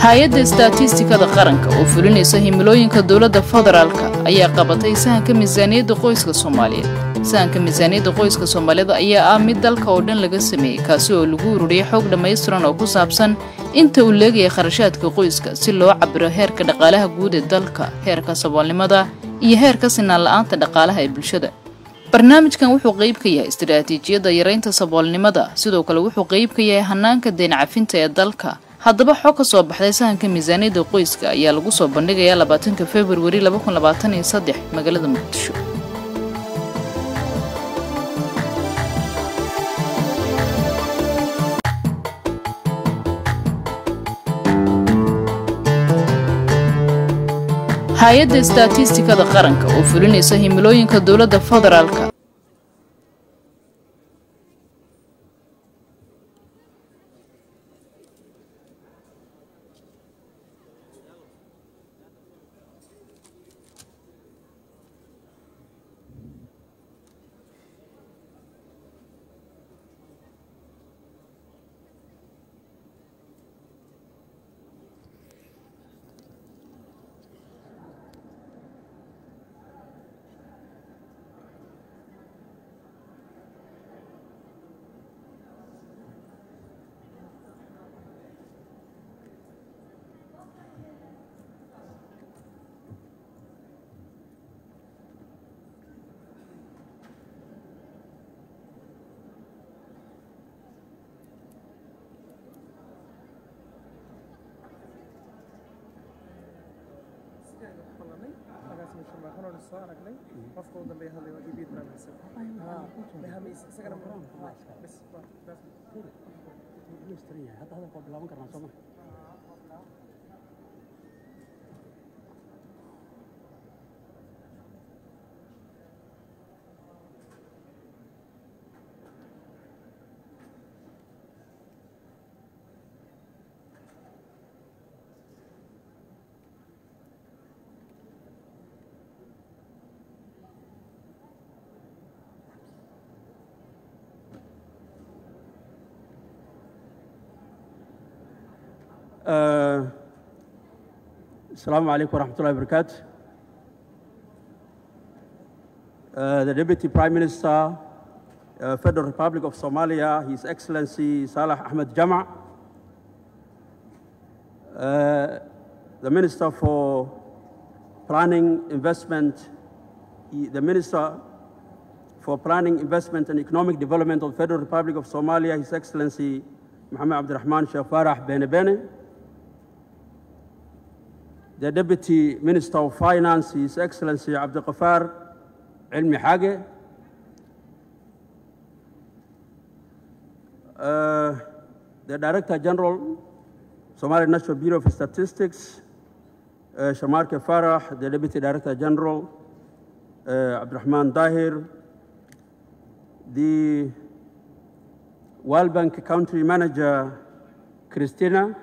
hay-adda istaatistikada qaranka oo fulinaysa himilooyinka dowladda federaalka ayaa qabatay sahanka miisaaniyadda qoyska Soomaaliyeed. Sahanka miisaaniyadda qoyska Soomaaliyeed ayaa ah mid dalka oo dhan laga sameeyay kaasi oo lagu ururiyay xog dhammaystiran oo ku saabsan inta uu leeyahay kharashaadka qoyska si loo cabiro heerka dhaqaalaha guud ee dalka, heerka saboolnimada iyo heerka sinaan la'aanta dhaqaalaha ee bulshada. barnaamijkan wuxuu qayb ka yahay istiraatiijiyadda yareynta saboolnimada, sidoo kale wuxuu qayb ka yahay hanaanka deyn cafinta ee dalka. haddaba xog ka soo baxday sahanka miisaaniyadda qoyska ayaa lagu soo bandhigayaa 20 February 2023 magaalada Muqdisho. hay-adda istaatistikada qaranka oo fulinaysa himilooyinka dowladda federaalka Assalamu alaikum warahmatullahi wabarakatuh. The Deputy Prime Minister, Federal Republic of Somalia, His Excellency Salah Ahmed Jama, the Minister for Planning, Investment, the Minister for Planning, Investment and Economic Development of the Federal Republic of Somalia, His Excellency Mohammed Abdurrahman Sheikh Farah Bene Bene, the Deputy Minister of Finance, His Excellency Abdul Ghaffar Ilmi Hage, the Director General, Somali National Bureau of Statistics, Shamarke Farah, the Deputy Director General, Abdurrahman Dahir, the World Bank Country Manager, Christina,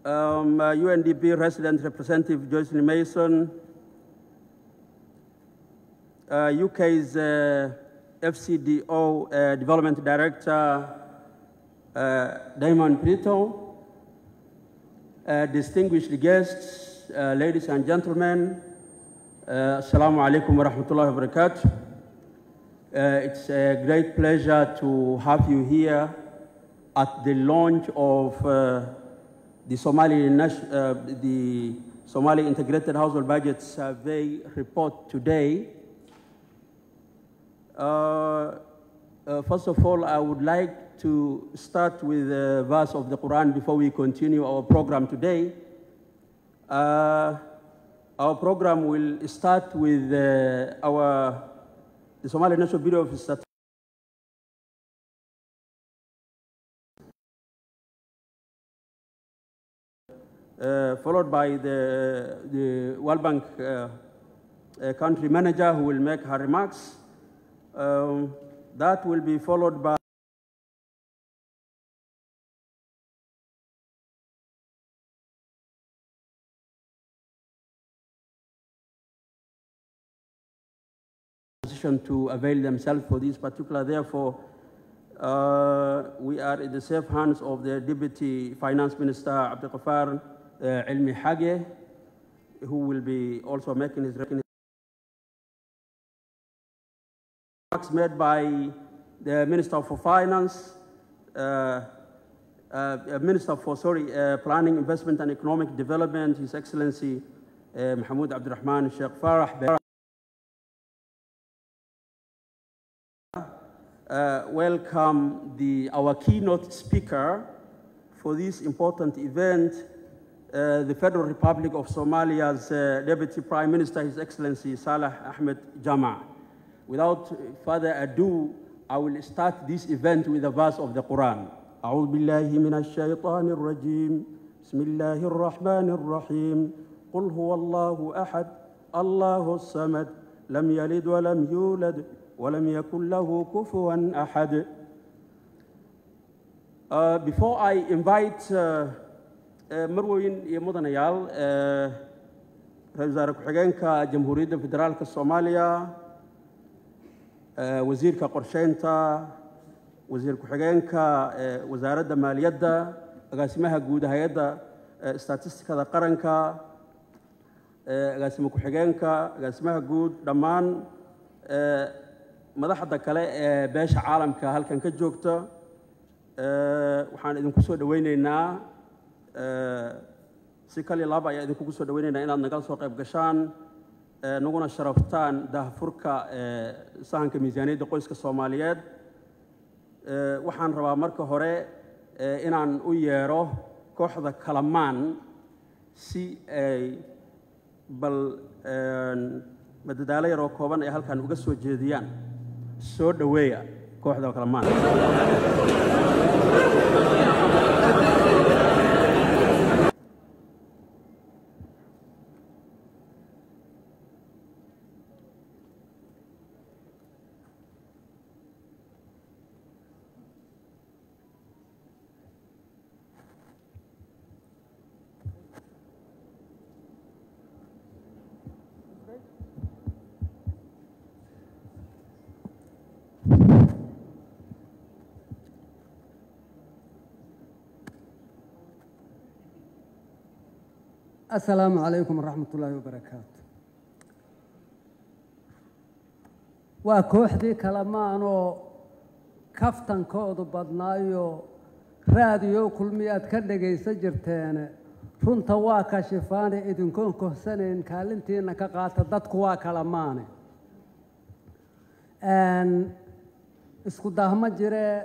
UNDP Resident Representative Joycelyn Mason, UK's FCDO Development Director, Damon Prito, distinguished guests, ladies and gentlemen, Assalamu alaikum wa rahmatullahi wa barakatuh. It's a great pleasure to have you here at the launch of the Somali Integrated Household Budget Survey report today. First of all, I would like to start with a verse of the Quran before we continue our program today. Our program will start with the Somali National Bureau of Statistics. Followed by the World Bank country manager who will make her remarks. That will be followed by position to avail themselves for this particular. Therefore, we are in the safe hands of the Deputy Finance Minister, Abdel Ghaffar Ilmi Hage, who will be also making his remarks made by the Minister for Finance, Minister for Planning, Investment and Economic Development, His Excellency Mahmoud Abdurrahman Sheikh Farah. Welcome our keynote speaker for this important event, the Federal Republic of Somalia's Deputy Prime Minister, His Excellency Salah Ahmed Jama. Without further ado, I will start this event with a verse of the Quran. أعوذ بالله من الشيطان الرجيم بسم الله الرحمن الرحيم قل هو الله أحد الله الصمد لم يلد ولم يولد ولم يكن له كفوا أحد. Before I invite Marwooyin iyo mudanayaal Ra'iisul Wasaare Ku-xigeenka Jamhuuriyadda Federaalka Soomaaliya, wasiirka qorsheynta, wasiir ku-xigeenka wasaaradda maaliyadda, agaasimaha guud hay'adda statistikada qaranka, agaasima ku-xigeenka, agaasimaha guud, dhammaan madaxda kale ee beesha caalamka halkan ka joogta, waxaan idinku soo dhawaynaynaa si kali laba ayaa idinku soo dhawaynaynaa inaad naga soo qayb gashaan naguna sharaftaan daahfurka sahanka miisaaniyadda qoyska Soomaaliyeed. Waxaan rabaa marka hore inaan u yeero kooxda Kalamaan si ay madadaalo yar oo kooban ay halkan uga soo jeediyaan. Soo dhaweeya kooxda Kalamaan. السلام عليكم ورحمة الله وبركاته. وكوحدي كلامانو كفتن كودو بدنايو راديو كل مئات كدقي سجرتين رنتا واكا شفاني إذن كون كهسنين كالنتين كقاتا دادكوا كلاماني ان اسكو داهما جيري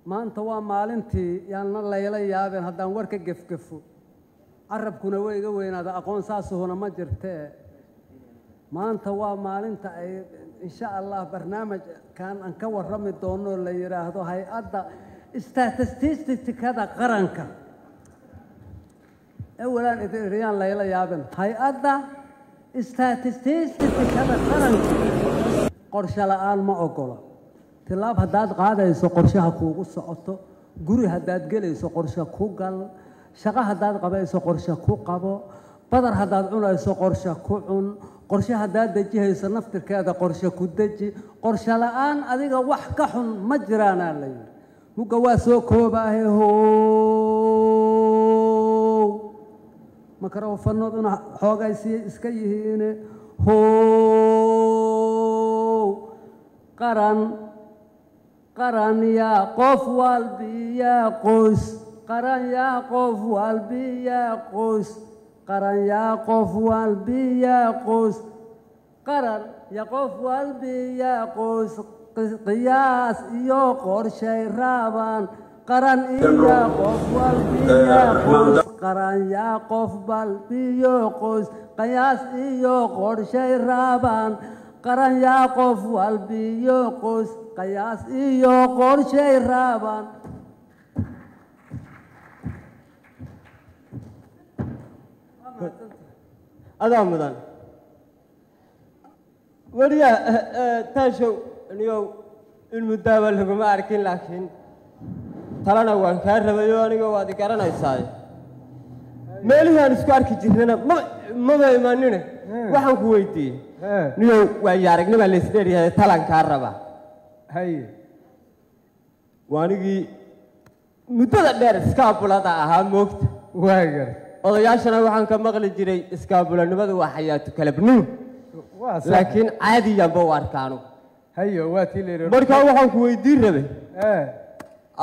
ما انتوا مالنتي يعني الله يلي يابين هدان ورك قفقفو عربكنا ويغا وينادا aqoon saasuhuna ma jirtee maanta waa maalinta ay insha Allah barnaamij kan aan ka warrami doono la yiraahdo hay'adda statistikada qaranka awalan idin la yaaban hay'adda statistikada qaranka qorshe la'aan ma ogola tilaab hadaad qaadayso qorshaha kuugu socoto guri hadaad galayso qorshe ku gal shaqo hadaad qabayso qorshe ku qabo badar hadaad cunayso qorshe ku cun qorshe hadaad dajihayso naftirkeeda qorshe ku daji qorshe la'aan adiga wax ka xun ma jiraan la yiri muga waa soo koobaahay makarafoonaduna xoogaysi iska yihiin qaran ya qof walbiya qoys قرن ياقوف والبي ياقوس قرن ياقوف والبي ياقوس قرن ياقوف والبي ياقوس قياس يوقر شي رابان قرن ياقوف والبي ياقوس قرن ياقوف والبي ياقوس قياس يوقر شي رابان قرن ياقوف والبي ياقوس قياس يوقر شي رابان أدام مدان وريا تاشو اليوم المدة لكم أركين لكن ترانا وانكار ربيو أنيو وادي كارنا يساي مالي هان سكار كجيرنا ما ما بيمانينه waxaan ku weydiiyay niyow waa yaaragnima la isleeyahay talanka raba hay waanigi muddada dheer iskaabulada ahaa moogta waagar odayaashana waxaan ka maqli jiray iskaabulanimadu waa xayaatu kalabnimo laakiin caadiyan baa arkaano hayo waa tii leeyahay marka waxaan ku weydiin rabay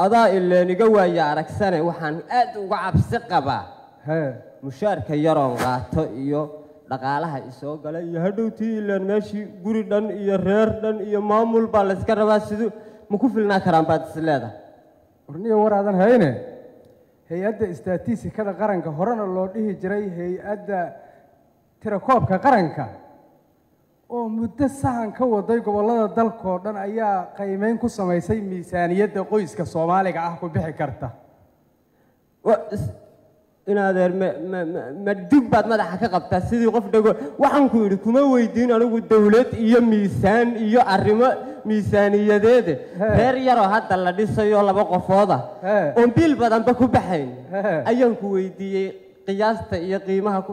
adaa ileeniga waa yaaragsane waxaan aad uga cabsi qabaa mushaarka yaroon qaato iyo dhaqaalaha isoo galay iyo hadhowtii ileen meeshii guri dhan iyo reer dhan iyo maamul baa la iska rabaa sidoo ma ku filnaa karaan baad isleedahay warniyo waraadan hayne hay-adda istaatistikada qaranka horena loo dhihi jiray hay-adda tirakoobka qaranka oo muddo sahan ka waday gobollada dalkoo dhan ayaa qiimeyn ku samaysay miisaaniyadda qoyska Soomaaliga ah ku bixi karta inaadeer ma dib baad madaxa ka qabtaa sidii qof dhago waxaan ku yiri kuma weydiin anigu dawlad iyo miisaan iyo arrimo miisaaniyadeed reer yaro hadda la dhisayo laba qofooda oo bil badan ba ku baxayn ayaan ku weydiiyay qiyaasta iyo qiimaha ku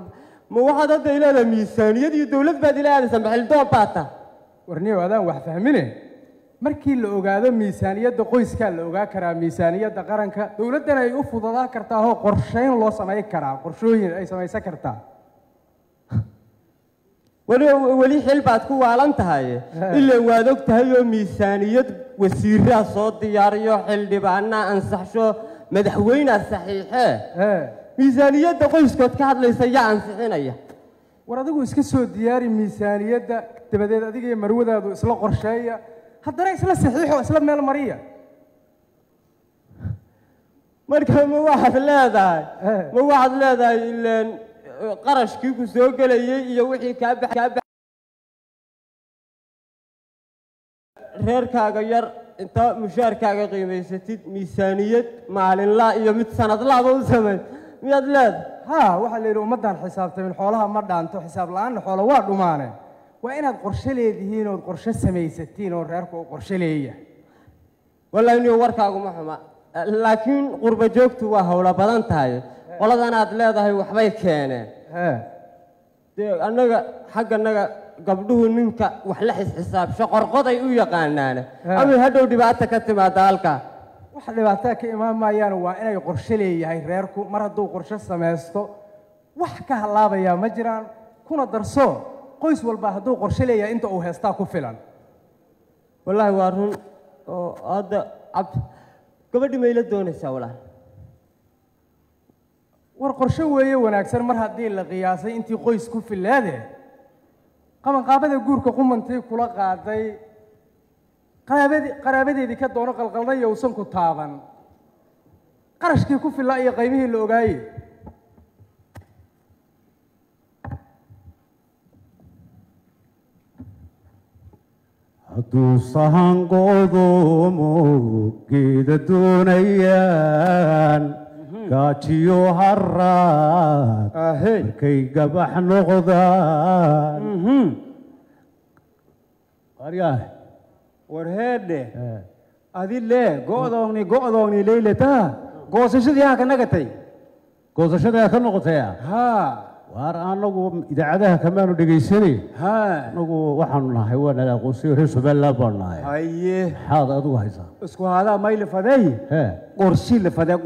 ma waxaad hadda ilaahay miisaaniyad iyo dawlad baad ilaahay samxil doobata warniyo adaan wax fahmine markii la ogaado miisaaniyadda qoyska la ogaa karaa miisaaniyadda qaranka dawladdan ay u fududaa kartaa oo qorsheyn loo sameey karaa qorshooyin ay sameeysan kartaa wali xil baad ku waalan tahay ilaa waad og tahay oo miisaaniyad wasiirada soo diyaariyo xildhibaanna ansaxsho madaxweyne saxiixe miisaaniyadda qoyskood ka hadlaysa yaa ansixinaya war adigu iska soo diyaari miisaaniyadda dabadeed adiga iyo marwadaadu isla qorsheeya haddana isla saxiixo isla meel mariya marka ma waxaad leedahay ileen qarashkii ku soo galayay iyo wixii ka baxay reerkaaga yar inta mushaarkaaga qiimaysatid miisaaniyad maalinla iyo mid sanadla u sameey miyaad leedahay waxa la yiri ummadan xisaabtamin xoolaha ma dhaanto xisaab la'aan xoolo waa dhumaanay waa inaad qorshe leedihiin oo qorshe samaysatiin oo reerku qorshe leeyahay wallahi inuu warkaagu ma xuma laakiin qurba joogtu waa hawla badan tahay qoladan aad leedahay waxbay keeneen annaga xagganaga gabdhuhu ninka wax la xisaabsho qorqoday u yaqaanaan ama hadhow dhibaato ka timaada halka wax dhibaato ka imaamayaan waa inay qorshe leeyahay reerku mar hadduu qorshe samaysto wax ka halaabaya ma jiraan kuna darso qoys walba hadduu qorshe leeyahay inta uu heestaa ku filan wallahi waa run oo hadda gabadhi meela doonaysaa walaal war qorshe weeye wanaagsan mar haddii la qiyaasay intii qoys ku filaade qabanqaabada guurka qumantii kula qaaday qaraabadeedii ka doono qalqalnay uusan ku taaban qarashkii ku filaa iyo qiimihii la ogaayay hadduu sahan godoomo geeda doonayaan gaajiyo haraad markay gabax noqdaan war heedhe adi lee go'doogni leylata goosashadii haa ka nagatay goosashada ka noqotay waar anagu idaacadaha kamaanu dhageysanay anagu waxaanu nahay waa nala aqoonsiyo reer Soomaaliland baan nahay haye maxaad adigu haysaa isku hada may la faday qorshi la faday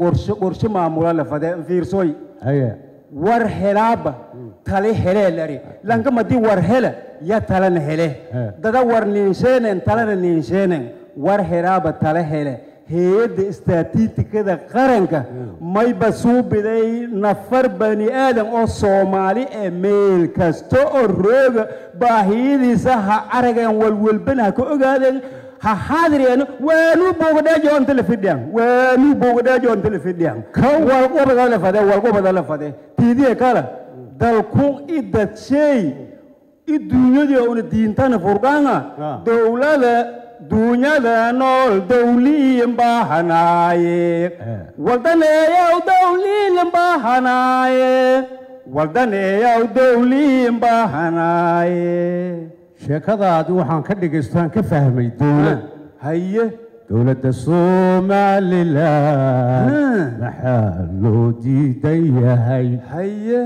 qorshe maamula la faday fiirsoy haye war helaaba tale hele lari lanka madi war hele ya talana hele dada war ninsheenen talana ninsheenen war helaaba tale hele hay'adda istaatistikada qaranka may basuubiday nafar bani aadam oo Soomaali ee meel kasto oo rooga baahidiisa ha aragan walwalbana ka ogaadeen ha haadireen waanu boogdaajo inta la fidiyaan wal qobada la fade tiidiye kala dalku idad shay idunyada oo diintana furqaana dawlada dunyada nool dawliin baahanaye wadaneeyow dawliin baahanaye sheekadaadi waxaan ka dhigaystaan ka fahmay dawlad haye dawladda Soomaaliland maxaa loo diidan yahay haye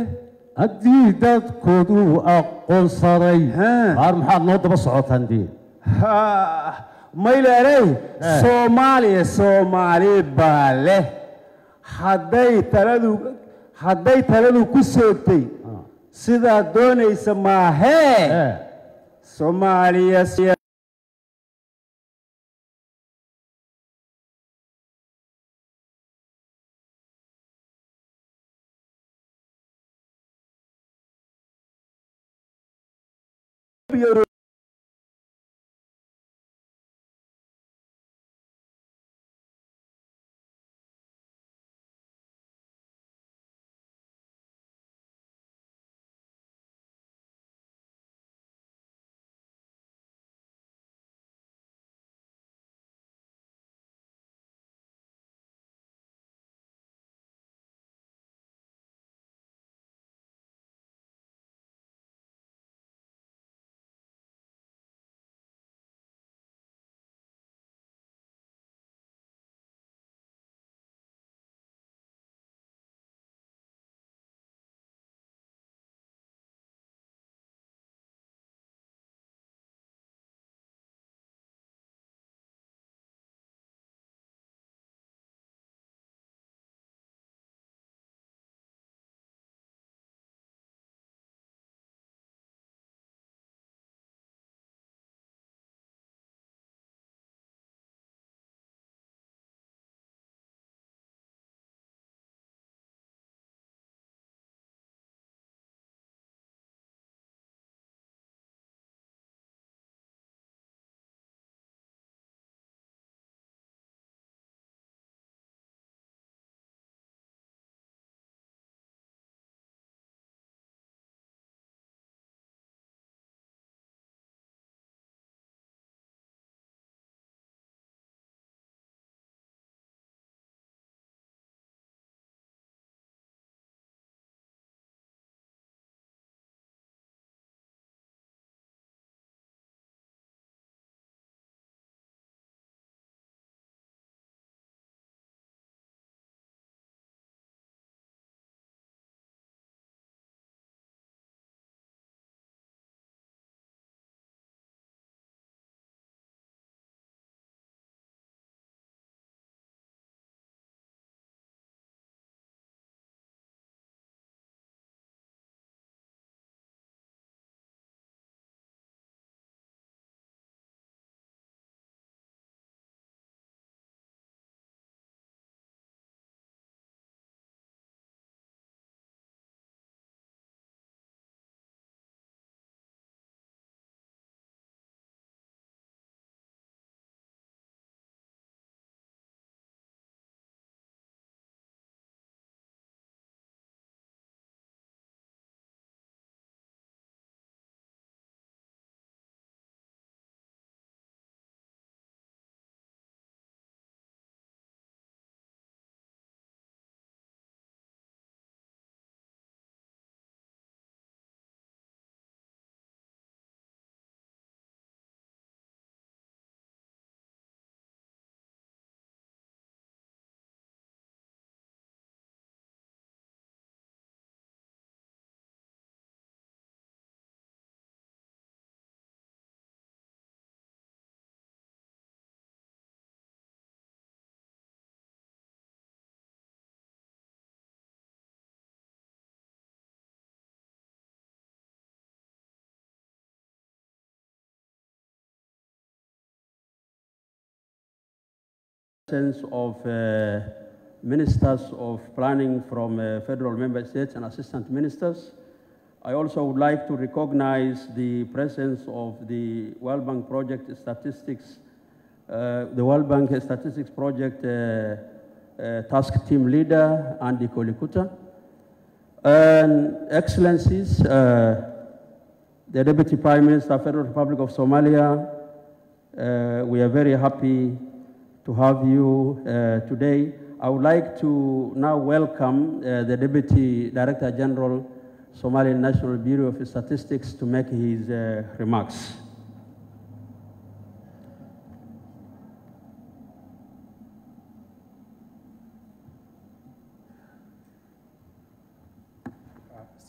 haddii dadkoodu aqoonsaday qaar maxaad noo daba socotaan dee mayleerey soomaaliya soomaali baa leh hadday taladu ku soogtay sidaa doonaysa maahee soomaaliya of ministers of planning from federal member states and assistant ministers. I also would like to recognize the presence of the World Bank Project Statistics, the World Bank Statistics Project Task Team Leader, Andy Kolikuta. And Excellencies, the Deputy Prime Minister, Federal Republic of Somalia, we are very happy to have you today. I would like to now welcome the Deputy Director General, Somalian National Bureau of Statistics, to make his remarks.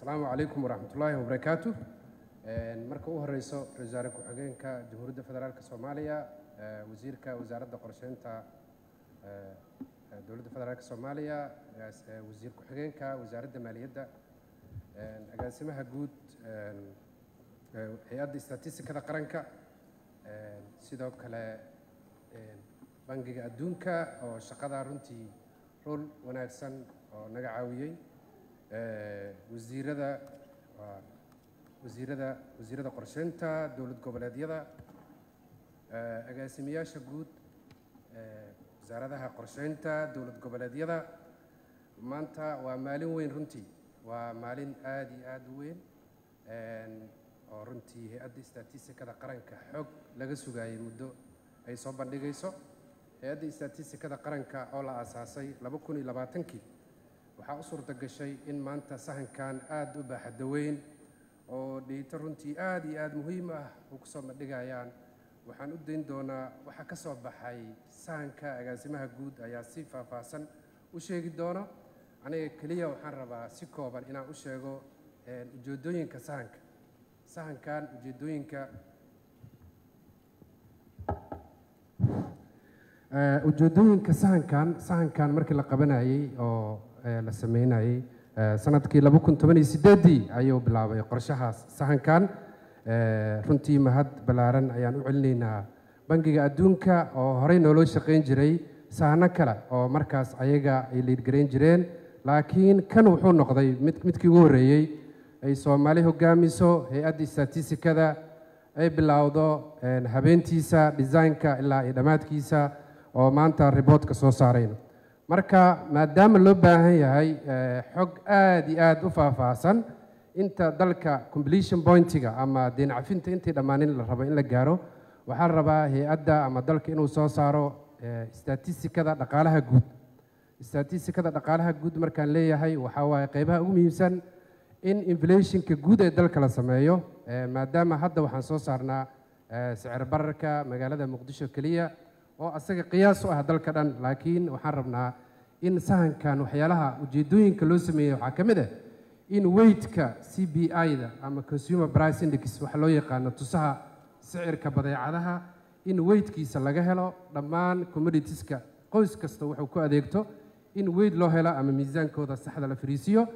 السلام عليكم ورحمة الله وبركاته. marka u horeyso Ra'iisul Ku-xigeenka Jamhuuriyadda Federaalka Soomaaliya, wasiirka wasaaradda qorsheynta dowladda Federaalka Soomaaliya, wasiir ku-xigeenka wasaaradda maaliyadda, agaasimaha guud hay'adda istaatistikada qaranka, sidoo kale bangiga adduunka oo shaqada runtii rol wanaagsan oo naga caawiyay, wasiirada qorsheynta dowlad goboleedyada, agaasimayaasha guud wasaaradaha qorsheynta dowlad goboleedyada. maanta waa maalin weyn runtii, waa maalin aad iyo aad u weyn oo runtii hay'adda istaatistikada qaranka xog laga sugayay muddo ay soo bandhigayso. hay'adda istaatistikada qaranka oo la aasaasay 2020kii waxaa u suurta gashay in maanta sahankan aad u baaxadda weyn oo dheeyta runtii aad iyo aad muhiim ah u kusoo bandhigayaan. waxaan u dayn doonaa waxa ka soo baxay sahanka, agaasimaha guud ayaa si faahfaahsan u sheegi doona. aniga keliya waxaan rabaa si kooban inaan u sheego ujeedooyinka sahankan ujeedooyinka sahankan markii la qabanayay oo la sameynayay sanadkii 2018 ayuu bilaabay qorshahaas sahankan. runtii mahad ballaaran ayaan u celinaynaa bangiga adduunka oo horey nooloo shaqayn jiray sahano kale oo markaas ayaga ay liidgarayn jireen, laakiin kan wuxuu noqday midkii ugu horreeyey ay Soomaali hogaamiso hay'adda istaatistikada ay bilowdo habeentiisa, designka ilaa iyo dhammaadkiisa oo maanta reportka soo saarayno. marka maadaama loo baahan yahay xog aad iyo aad u faahfaahsan inta dalka completion pointiga ama deyn cafinta intii dhammaanin la rabo in la gaaro, waxaan rabaa hay'adda ama dalka inuu soo saaro istaatistikada dhaqaalaha guud. istaatistikada dhaqaalaha guud markaan leeyahay waxaa waaye qaybaha ugu muhiimsan in inflationka guud ee dalka la sameeyo, maadaama hadda waxaan soo saarnaa sicir bararka magaalada Muqdisho keliya oo asaga qiyaas u ah dalka dhan, laakiin waxaan rabnaa in sahankan waxyaalaha ujeedooyinka loo sameeyay waxaa ka mid ah in weightka CPI-da ama Consumer Price Index waxa loo yaqaano tusaha sicirka badeecadaha, in weightkiisa laga helo dhammaan commoditieska qoys kasta wuxuu ku adeegto, in weight loo helo ama miisaankooda saxda la fariisiyo.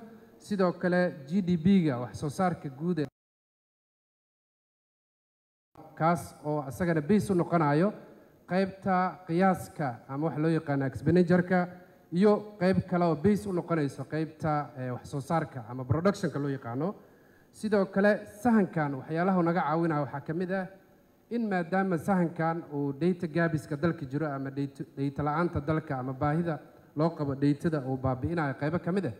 sidoo kale GDP-ga wax soo saarka guud ee kaas oo asagana base u noqonayo qaybta qiyaaska ama wax loo yaqaan expenditure-ka iyo qayb kale oo base u noqonayso qaybta wax soo saarka ama production-ka loo yaqaano. sidoo kale sahankan waxyaalaha naga caawinaya waxaa ka mid ah in maadaama sahankan uu data gabiska dalka jiro ama data la'aanta dalka ama baahida loo qabo datada uu baabi'inayo qaybo ka mid ah,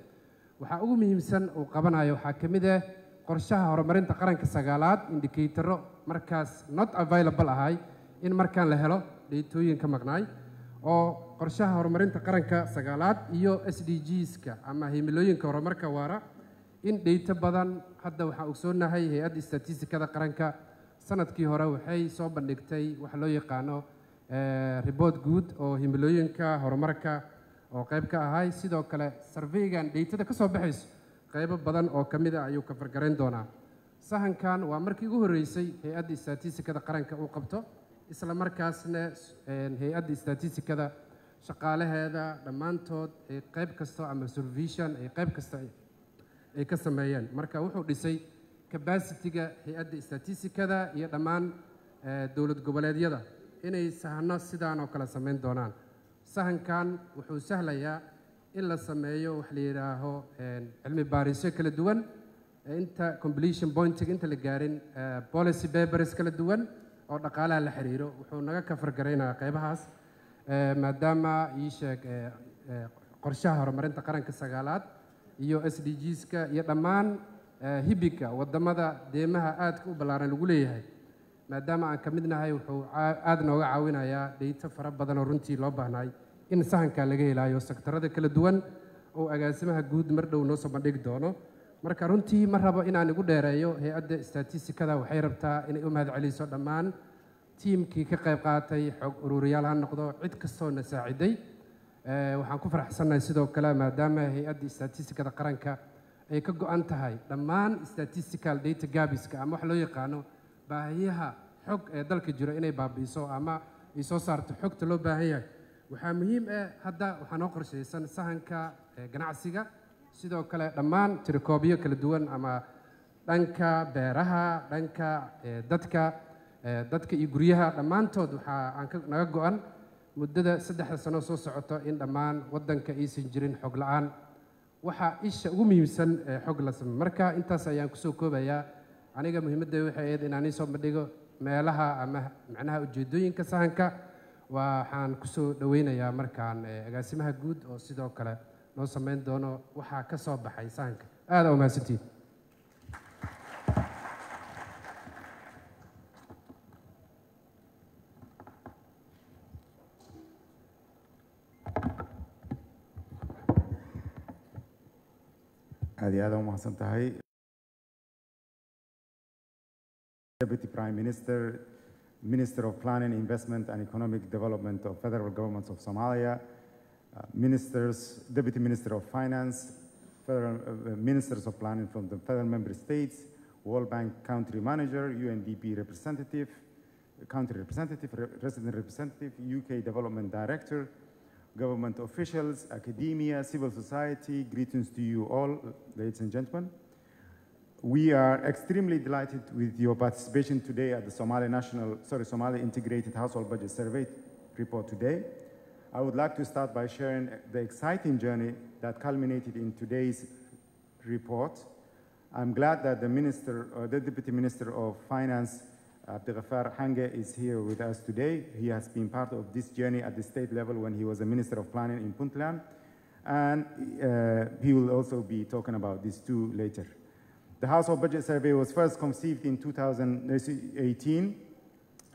waxaa ugu muhiimsan uu qabanayo waxaa ka mid ah qorshaha horumarinta qaranka 9aad indicatoro markaas not available ahay in markaan la helo dheetooyinka maqnaay oo qorshaha horumarinta qaranka 9aad iyo SDGs-ka ama himilooyinka horumarka waara in dheeto badan. hadda waxaan ogsoonahay hay'adda istaatistikada qaranka sanadkii hore waxay soo bandhigtay wax loo yaqaano report guud oo himilooyinka horumarka oo qayb ka ahay. sidoo kale surveygan dheetada ka soo baxayso qaybo badan oo ka mid ah ayuu ka fargarayn doonaa. sahankan waa markii ugu horreysay hay'adda istaatistikada qaranka uu qabto, isla markaasna hay'adda istaatistikada shaqaalaheeda dhammaantood qayb kasta ama supervision qayb kasta ay ka sameeyeen. marka wuxuu dhisay capacity-ga hay'adda istaatistikada iyo dhammaan dowlad goboleedyada inay sahano sidaan oo kale samayn doonaan. sahankan wuxuu sahlayaa in la sameeyo wax la yidhaaho cilmi baarisyo kala duwan inta completion pointiga inta la gaarin policy papers kala duwan oo dhaqaalaha la xiriiro. wuxuu naga ka fargaraynayaa qaybahaas maadaama ii sheeg qorshaha horumarinta qaranka 9aad iyo SDGs-ka iyo dhammaan hibiga wadamada deemaha aadka u ballaaran lagu leeyahay, maadaama aan ka mid nahay wuxuu aad nooga caawinayaa dheeto fara badan oo runtii loo baahnay in sahanka laga helayo sektarada kala duwan oo agaasimaha guud mar dhow noo soo bandhigi doono. marka runtii ma rabo inaan igu dheereeyo, hay'adda istaatistikada waxay rabtaa inay u mahadceliso dhammaan tiimkii ka qayb qaatay, xog ururiyaal ha noqdo cid kastoo na saaciday. waxaan ku faraxsanahay sidoo kale maadaama hay'adda istaatistikada qaranka ay ka go'an tahay dhammaan statistical data gabiska ama wax loo yaqaano baahiyaha xog ee dalka jiro inay baabi'iso ama ay soo saarto xogta loo baahan yahay waxaa muhiim ah hadda waxaa noo qorshaysan sahanka ganacsiga sidoo kale dhammaan tirakoobyo kala duwan ama dhanka beeraha dhanka dadka iyo guryaha dhammaantood waxaa aan naga go'an muddada 3 sano soo socoto in dhammaan waddanka aysan jirin xog la'aan waxaa isha ugu muhiimsan xog la sameeyo marka intaas ayaan kusoo koobayaa aniga muhiimadda waxay ahayd inaan soo bandhigo meelaha ama macnaha ujeedooyinka sahanka waxaan kusoo dhaweynayaa markaan agaasimaha guud oo sidoo kale noo sameyn doono waxaa ka soo baxay sahanka aad u mahadsantihiin aad iyo aad u mahadsan tahay Deputy Prime Minister, Minister of Planning, Investment and Economic Development of Federal Government of Somalia, Ministers, Deputy Minister of Finance, Federal Ministers of Planning from the Federal Member States, World Bank Country Manager, UNDP Representative, Country Representative, Resident Representative, UK Development Director, government officials, academia, civil society, greetings to you all, ladies and gentlemen. We are extremely delighted with your participation today at the Somali Integrated Household Budget Survey report today. I would like to start by sharing the exciting journey that culminated in today's report. I'm glad that the Deputy Minister of Finance, Abdelghafar Hange, is here with us today. He has been part of this journey at the state level when he was a Minister of Planning in Puntland, and he will also be talking about this too later. The Household Budget Survey was first conceived in 2018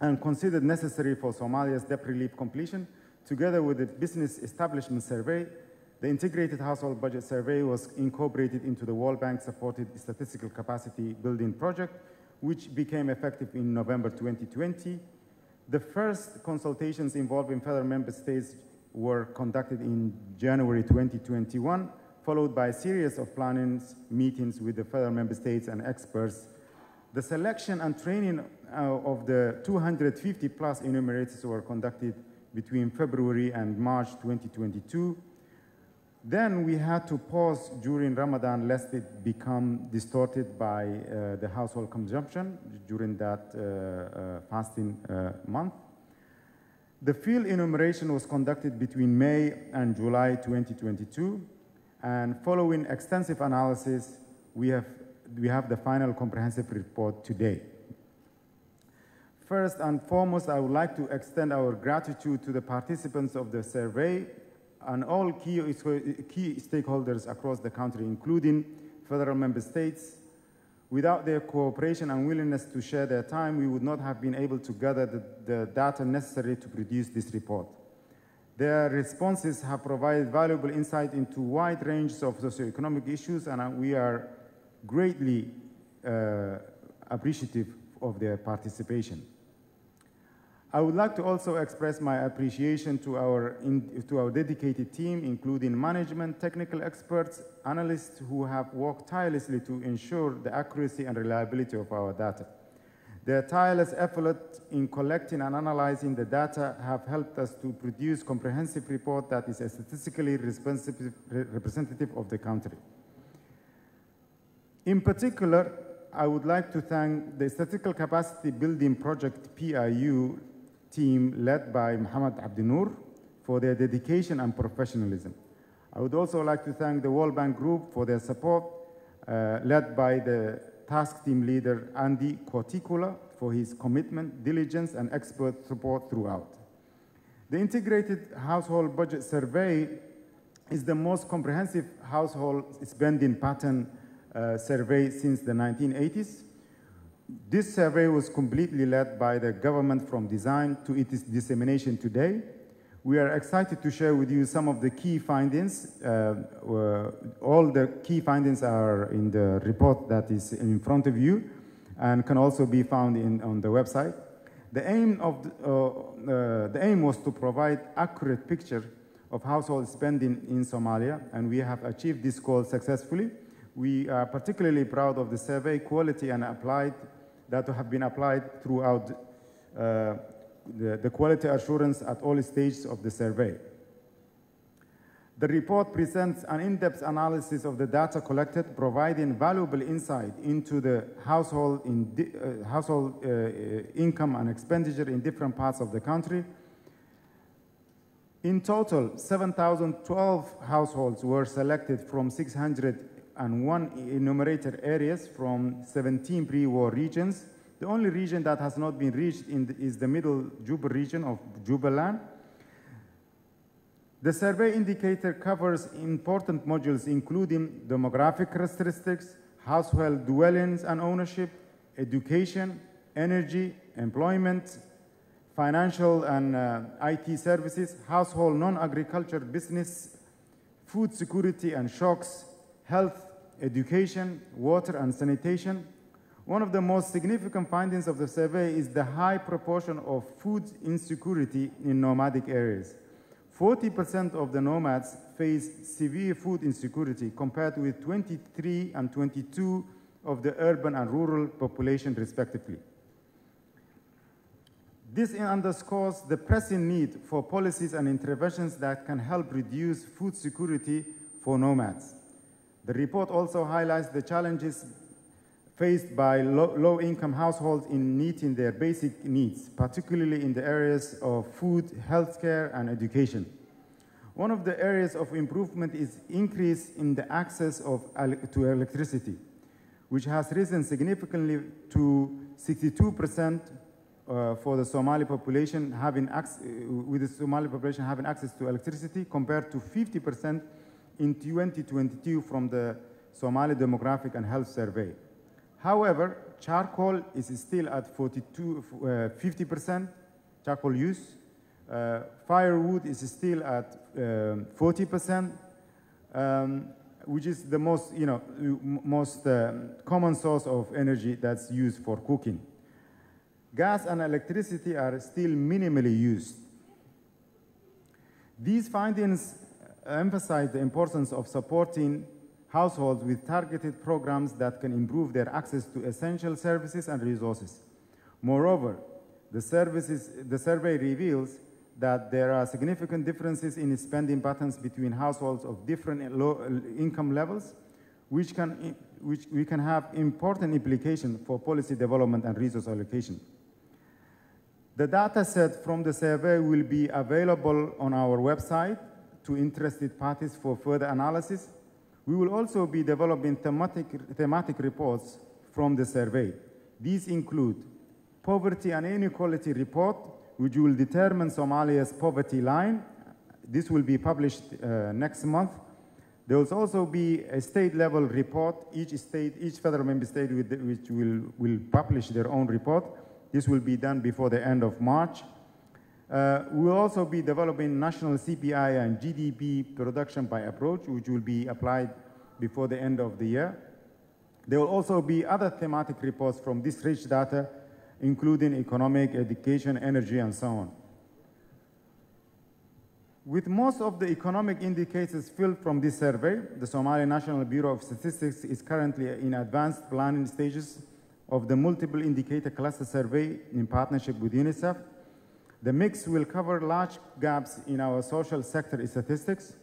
and considered necessary for Somalia's debt relief completion. Together with the Business Establishment Survey, the Integrated Household Budget Survey was incorporated into the World Bank-supported Statistical Capacity Building Project, which became effective in November 2020. The first consultations involving federal member states were conducted in January 2021, followed by a series of planning meetings with the federal member states and experts. The selection and training of the 250 plus enumerators were conducted between February and March 2022. Then we had to pause during Ramadan lest it become distorted by the household consumption during that fasting month. The field enumeration was conducted between May and July 2022. And following extensive analysis, we have the final comprehensive report today. First and foremost, I would like to extend our gratitude to the participants of the survey and all key stakeholders across the country, including federal member states. Without their cooperation and willingness to share their time, we would not have been able to gather the data necessary to produce this report. Their responses have provided valuable insight into wide ranges of socioeconomic issues, and we are greatly appreciative of their participation. I would like to also express my appreciation to our dedicated team, including management, technical experts, analysts who have worked tirelessly to ensure the accuracy and reliability of our data. Their tireless effort in collecting and analyzing the data have helped us to produce a comprehensive report that is statistically representative of the country. In particular, I would like to thank the Statistical Capacity Building Project PIU team led by Mohammed Abdinoor for their dedication and professionalism. I would also like to thank the World Bank Group for their support, led by the task team leader Andy Kotikula for his commitment, diligence, and expert support throughout. The Integrated Household Budget Survey is the most comprehensive household spending pattern survey since the 1980s. This survey was completely led by the government from design to its dissemination today. We are excited to share with you some of the key findings. All the key findings are in the report that is in front of you and can also be found on the website. The aim was to provide accurate picture of household spending in Somalia, and we have achieved this goal successfully We are particularly proud of the survey quality and applied that have been applied throughout the quality assurance at all stages of the survey. The report presents an in-depth analysis of the data collected, providing valuable insight into the household income and expenditure in different parts of the country. In total, 7,012 households were selected from 601 enumerated areas from 17 pre-war regions. The only region that has not been reached is the Middle Juba region of Jubaland. The survey indicator covers important modules including demographic characteristics, household dwellings and ownership, education, energy, employment, financial and IT services, household non-agriculture business, food security and shocks, health, education, water and sanitation. One of the most significant findings of the survey is the high proportion of food insecurity in nomadic areas. 40% of the nomads face severe food insecurity compared with 23 and 22 of the urban and rural population respectively. This underscores the pressing need for policies and interventions that can help reduce food security for nomads. The report also highlights the challenges faced by low-income households in meeting their basic needs, particularly in the areas of food, healthcare, and education. One of the areas of improvement is increase in the access to electricity, which has risen significantly to 62% for the Somali population with the Somali population having access to electricity compared to 50% in 2022 from the Somali Demographic and Health Survey. However, charcoal is still at 50% charcoal use. Firewood is still at 40%, which is the most, common source of energy that's used for cooking. Gas and electricity are still minimally used. These findings emphasize the importance of supporting households with targeted programs that can improve their access to essential services and resources. Moreover, the survey reveals that there are significant differences in spending patterns between households of different income levels, which can have important implications for policy development and resource allocation. The data set from the survey will be available on our website to interested parties for further analysis. We will also be developing thematic reports from the survey. These include Poverty and Inequality Report, which will determine Somalia's poverty line. This will be published next month. There will also be a state-level report. Each federal member state which will publish their own report. This will be done before the end of March. We will also be developing national CPI and GDP production by approach, which will be applied before the end of the year. There will also be other thematic reports from this rich data, including economic, education, energy, and so on. With most of the economic indicators filled from this survey, the Somali National Bureau of Statistics is currently in advanced planning stages of the multiple indicator cluster survey in partnership with UNICEF. The mix will cover large gaps in our social sector statistics.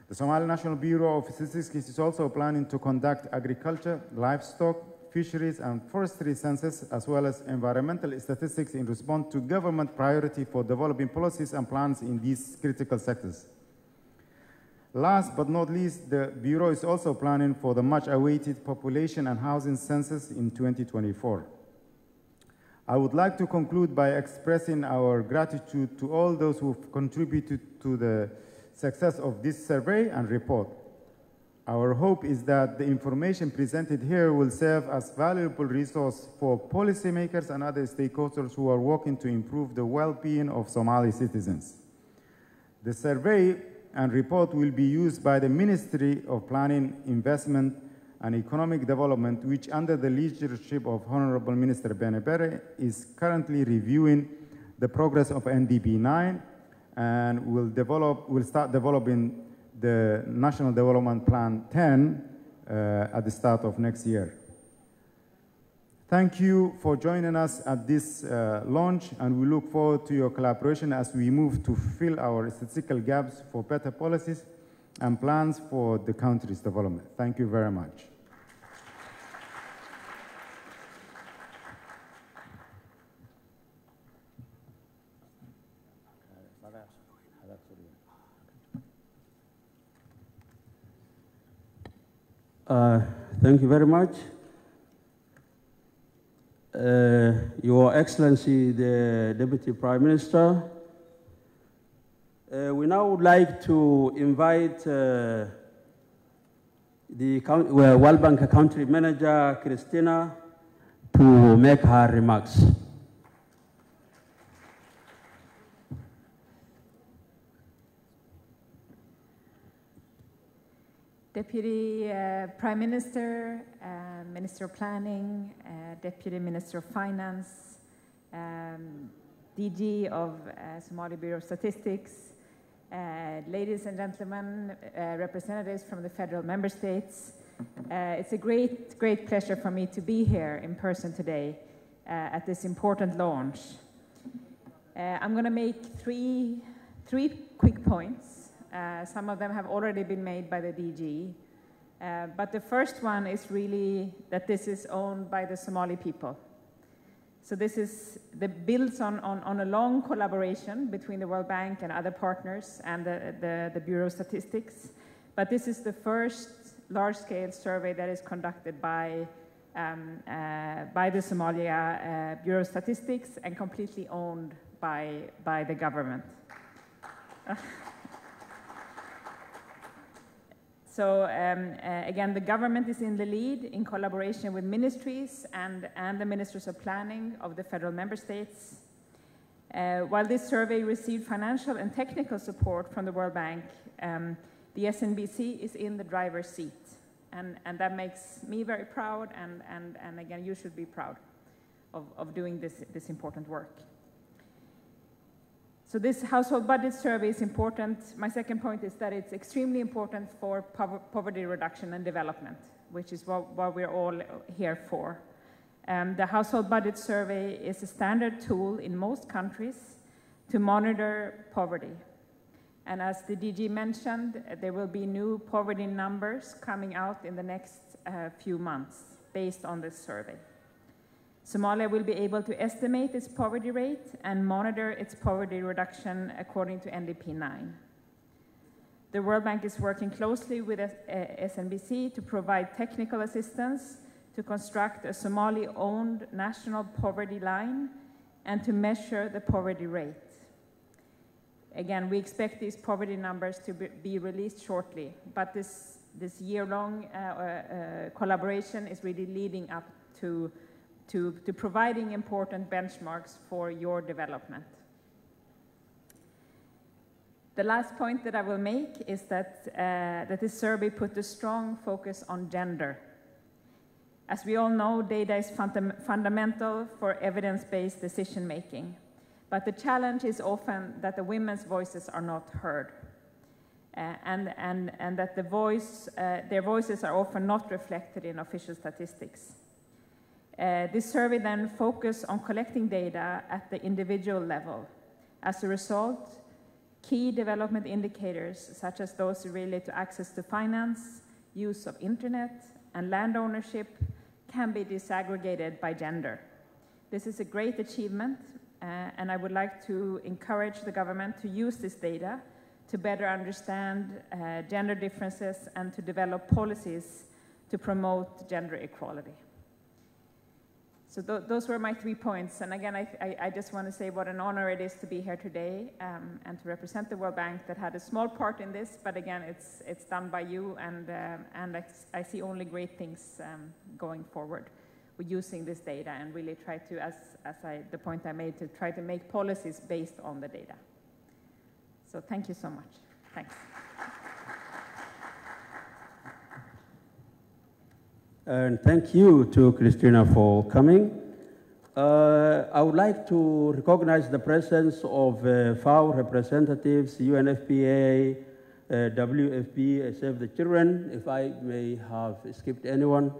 The Somali National Bureau of Statistics is also planning to conduct agriculture, livestock, fisheries, and forestry census, as well as environmental statistics in response to government priority for developing policies and plans in these critical sectors. Last but not least, the Bureau is also planning for the much-awaited population and housing census in 2024. I would like to conclude by expressing our gratitude to all those who've contributed to the success of this survey and report. Our hope is that the information presented here will serve as valuable resource for policymakers and other stakeholders who are working to improve the well-being of Somali citizens. The survey and report will be used by the Ministry of Planning, Investment, and Economic Development, which under the leadership of Honorable Minister Bene Bere is currently reviewing the progress of NDP 9 and will start developing the National Development Plan 10 at the start of next year. Thank you for joining us at this launch, and we look forward to your collaboration as we move to fill our statistical gaps for better policies and plans for the country's development. Thank you very much. Thank you very much. Your Excellency, the Deputy Prime Minister, we now would like to invite the World Bank Country Manager, Christina, to make her remarks. Deputy Prime Minister, Minister of Planning, Deputy Minister of Finance, DG of Somali Bureau of Statistics, ladies and gentlemen, representatives from the federal member states. It's a great pleasure for me to be here in person today at this important launch. I'm going to make three quick points. Some of them have already been made by the DG. But the first one is really that this is owned by the Somali people. So this builds on a long collaboration between the World Bank and other partners and the Bureau of Statistics. But this is the first large-scale survey that is conducted by the Somalia Bureau of Statistics and completely owned by the government. So again, the government is in the lead in collaboration with ministries and the ministers of planning of the federal member states. While this survey received financial and technical support from the World Bank, the SNBC is in the driver's seat. And that makes me very proud, and again, you should be proud of doing this important work. So this household budget survey is important. My second point is that it's extremely important for poverty reduction and development, which is what we're all here for. The household budget survey is a standard tool in most countries to monitor poverty. And as the DG mentioned, there will be new poverty numbers coming out in the next few months based on this survey. Somalia will be able to estimate its poverty rate and monitor its poverty reduction according to NDP 9. The World Bank is working closely with SNBC to provide technical assistance to construct a Somali-owned national poverty line and to measure the poverty rate. Again, we expect these poverty numbers to be released shortly, but this year-long collaboration is really leading up to providing important benchmarks for your development. The last point that I will make is that this survey put a strong focus on gender. As we all know, data is fundamental for evidence-based decision-making, but the challenge is often that the women's voices are not heard, and that their voices are often not reflected in official statistics. This survey then focused on collecting data at the individual level. As a result, key development indicators, such as those related to access to finance, use of internet, and land ownership, can be disaggregated by gender. This is a great achievement, and I would like to encourage the government to use this data to better understand gender differences and to develop policies to promote gender equality. So those were my 3 points. And again, I just want to say what an honor it is to be here today and to represent the World Bank that had a small part in this, but again, it's done by you, and I see only great things going forward with using this data and really try to, the point I made, to try to make policies based on the data. So thank you so much. Thanks. And thank you to Christina for coming. I would like to recognize the presence of FAO representatives, UNFPA, WFP, Save the Children. If I may have skipped anyone,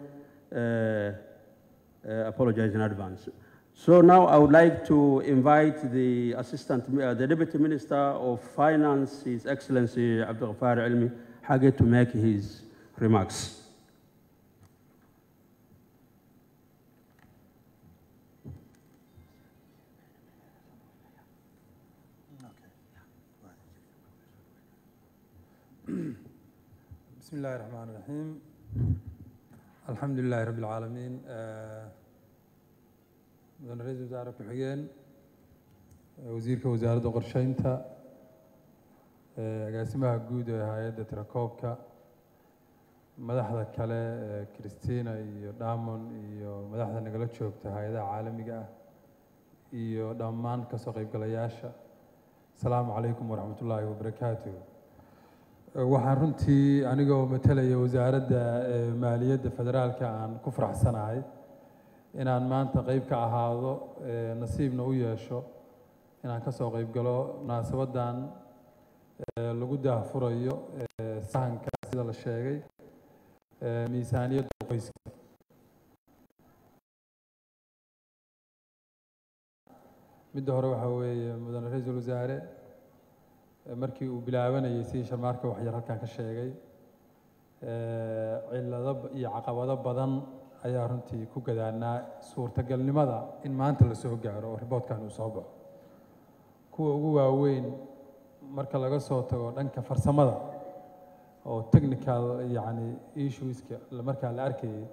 apologize in advance. So now I would like to invite the the Deputy Minister of Finance, His Excellency Abdul Ghaffar Elmi Hage, to make his remarks. بسم الله الرحمن الرحيم. الحمد لله رب العالمين. مدن رئيس وزراء ku-xigeen, wasiirka wasaaradda qorsheynta, agaasimaha guud ee hay'adda tirakoobka, madaxda kale Christina iyo Damon iyo madaxda nagala joogta hay'adaha caalamiga ah iyo dhammaan ka soo qaybgalayaasha. Asalaamu calaykum waraxmatullaahi wabarakaatuh. waxaan runtii anigoo matalaya wasaaradda maaliyadda federaalka aan ku faraxsanahay inaan maanta qayb ka ahaado, nasiibna u yeesho inaan ka soo qayb galo munaasabadan lagu daahfurayo sahanka sida la sheegay miisaaniyadda qoyska. midda hore waxa weeye mudane ra'iisul wasaare markii uu bilaabanayay sidii sharmaarka waxyar halkan ka sheegay, cillado iyo caqabado badan ayaa runtii ku gadaanaa suurtagalnimada in maanta la soo gaaro oo riboodkan uu soo baxo. kuwa ugu waaweyn marka laga soo tago dhanka farsamada oo technical yacni issueska markaa la arkayay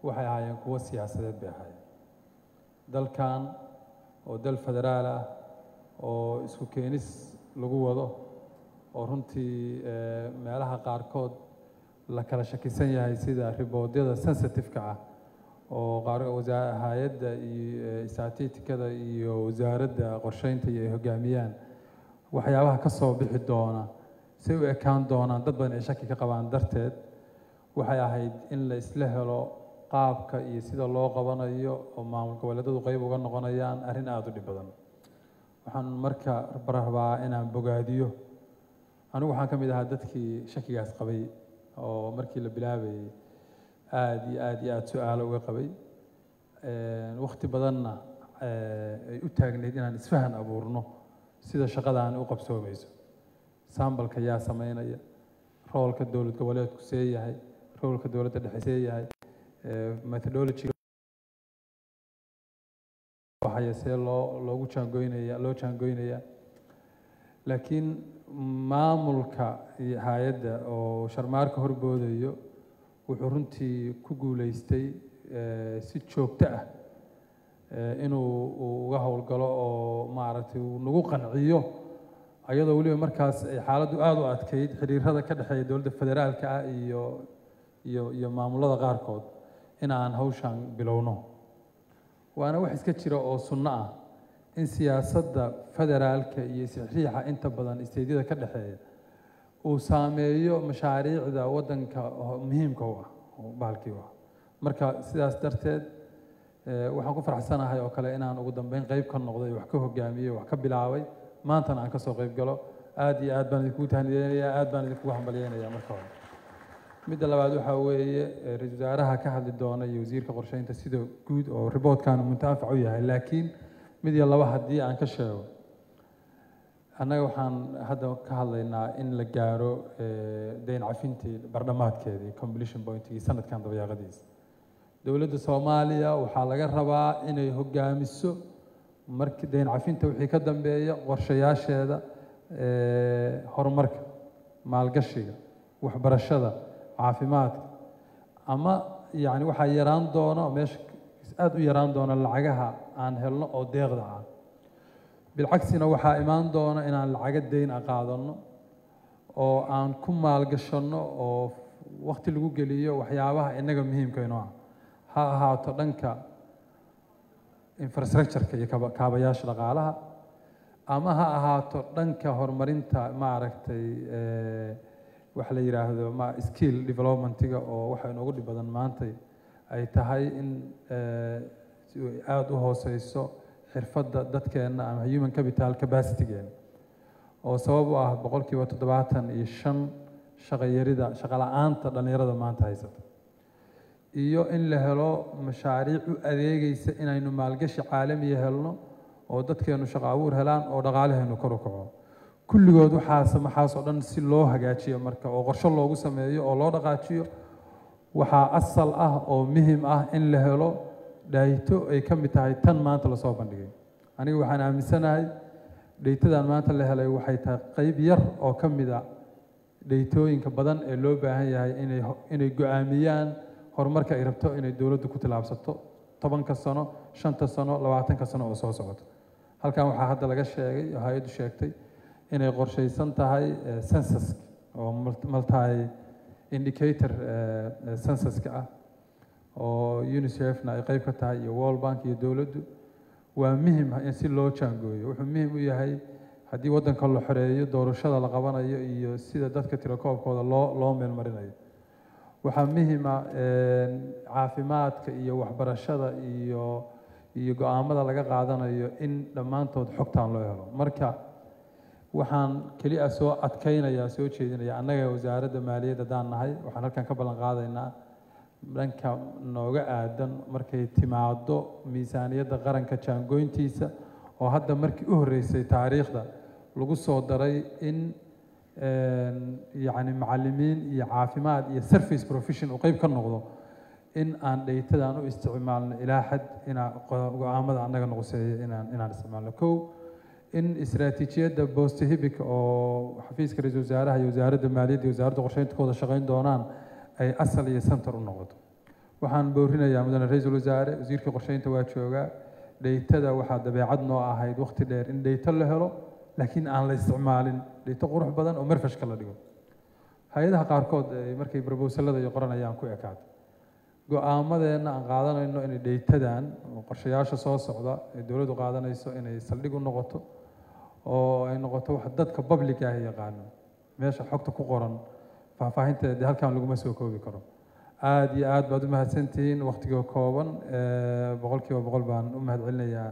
waxay ahaayeen kuwo siyaasadeed bay ahaayeen. dalkan oo dal federaal ah oo isku keenis lagu wado oo runtii meelaha qaarkood la kala shakisan yahay sida riboodyada sensitive-ka ah oo hay'adda iyo istaatikada iyo wasaaradda qorsheynta ay hoggaamiyaan, waxyaabaha ka soo bixi doona si u ekaan doonaan dad badan ay shaki ka qabaan darteed waxay ahayd in la isla helo qaabka iyo sida loo qabanayo oo maamul goboleedyadu qayb uga noqonayaan arrin aad u dhib badan. waxaan marka rabaa inaan bogaadiyo, anigu waxaan ka mid ahaa dadkii shakigaas qabay oo markii la bilaabayay aad iyo aad su'aalo uga qabay, waqti badanna ay u taagneyd inaan isfahan abuurno sida shaqadaan u qabsoomayso. sambalka yaa sameynaya, roolka dowlad goboleedku see yahay, roolka dowladda dhexe see yahay, methodology waxay see loo jaangoynaya. laakiin maamulka hay'adda oo sharmaarka horboodayo wuxuu runtii ku guuleystay si joogto ah inuu uga howlgalo oo maaragtay uu nagu qanciyo, ayadoo weliba markaas ay xaaladdu aad u adkayd xiriirada ka dhexeeya dowladda federaalka ah iyo maamulada qaarkood in aan hawshan bilowno. waana wax iska jira oo sunno ah in siyaasadda federaalka iyo isriixa inta badan isteedyada ka dhexeeya uu saameeyo mashaariicda waddanka muhiimka u ah oo bahalkii u ah. marka sidaas darteed waxaan ku faraxsanahay oo kale inaan ugu dambeyn qayb ka noqday, wax ka hoggaamiyey, wax ka bilaabay, maantana aan ka soo qayb galo. aad iyo aad baan idinku tahniyeynayaa, aad baan idinku hambalyeynayaa. marka hore midda labaad waxaa weeye ra-iisul wasaaraha ka hadli doona iyo wasiirka qorsheynta sida guud oo riboodkan muntafac u yahay, laakiin mid iyo laba haddii aan ka sheego, annaga waxaan hadda ka hadlaynaa in la gaaro dayn cafintii bardhamaadkeedii completion pointigii sanadkan dabayaaqadiisa. dowladda Soomaaliya waxaa laga rabaa inay hoggaamiso markii dayn cafinta wixii ka dambeeya qorshayaasheeda horumarka, maalgashiga, waxbarashada, caafimaadka, ama yacni waxaa yaraan doona meesha aad u yaraan doona lacagaha aan helno oo deeqda ah. bilcagsina waxaa imaan doona inaan lacaga dayn qaadano oo aan ku maalgashanno oo waqti lagu geliyo waxyaabaha innaga muhiimka inoo ah, ha ahaato dhanka infrastructure-ka iyo kaabayaasha dhaqaalaha, ama ha ahaato dhanka horumarinta maaragtay waxa la yiraahdo skill development-ga oo waxa inoogu dhib badan maanta ay tahay in aad u hooseyso xirfadda dadkeena ama human capital capacity-geena. oo sabab u ah boqolkiiba 75 shaqo la'aanta dhalinyarada maanta haysata iyo in la helo mashaariic u adeegaysa inaynu maalgashi caalami helno oo dadkeenu shaqo abuur helaan oo dhaqaalaheenu kor u kaco kulligood waxaas oo dhan si loo hagaajiyo marka oo qorshe loogu sameeyo oo loo dhaqaajiyo waxaa asal ah oo muhiim ah in la helo dhayto ay ka mid tahay tan maanta la soo bandhigay aniga waxaan aaminsanahay dhaytadan maanta la helay waxay tahay qayb yar oo ka mid ah dhaytooyinka badan ee loo baahan yahay inay go'aamiyaan horumarka ay rabto inay dowladdu ku tilaabsato 10 sano 5 sano 20 sano oo soo socoto halkan waxaa hadda laga sheegay oo hay'addu sheegtay inay qorshaysan tahay census oo multi indicator censuska ah oo UNICEF-na ay qayb ka tahay iyo World Bank iyo dowladdu waa muhiim in si loo jaangooyo wuxuu muhiim u yahay haddii waddanka la xoreeyo doorashada la qabanayo iyo sida dadka tirakoobkooda loo meel marinayo waxaa muhiim ah caafimaadka iyo waxbarashada iyo go'aamada laga qaadanayo in dhammaantood xogtaan loo helo marka waxaan kaliya soo adkaynayaa soo jeedinayaa annaga wasaaradda maaliyadda daan nahay waxaan halkan ka ballan qaadaynaa dhanka nooga aadan markay timaado miisaaniyadda qaranka jaangooyntiisa oo hadda markii u horreysay taariikhda lagu soo daray in yacni macallimiin iyo caafimaad iyo service profession uu qayb ka noqdo in aan dhaytadan u isticmaalno ilaa xad inaan go'aamada annaga noqoseeyo inaan isticmaalno kow in istiraatiijiyadda boostahibik oo xafiiska ra-iisul wasaaraha iyo wasaaradda maaliyadda iyo wasaaradda qorsheyntooda shaqayn doonaan ay asal iyo center u noqoto waxaan boorinayaa mudane ra-iisul wasaare wasiirka qorsheynta waa joogaa dhaytada waxaa dabeecad noo ahayd waqti dheer in dhayto la helo laakiin aan la isticmaalin dhayto qurux badan oo marfashka la dhigo hay-adaha qaarkood markay brobosalada iyo qoranayaan ku ekaato go'aamadeenna aan qaadanayno inay dhaytadan qorshayaasha soo socda ee dowladdu qaadanayso inay saldhig u noqoto oo ay noqoto wax dadka public ah yaqaano meesha xogta ku qoran faahfaahinteeda halkan laguma soo koobi karo aad iyo aad baad u mahadsantihiin waqtiga kooban boqolkiiba boqol baan u mahadcelinayaa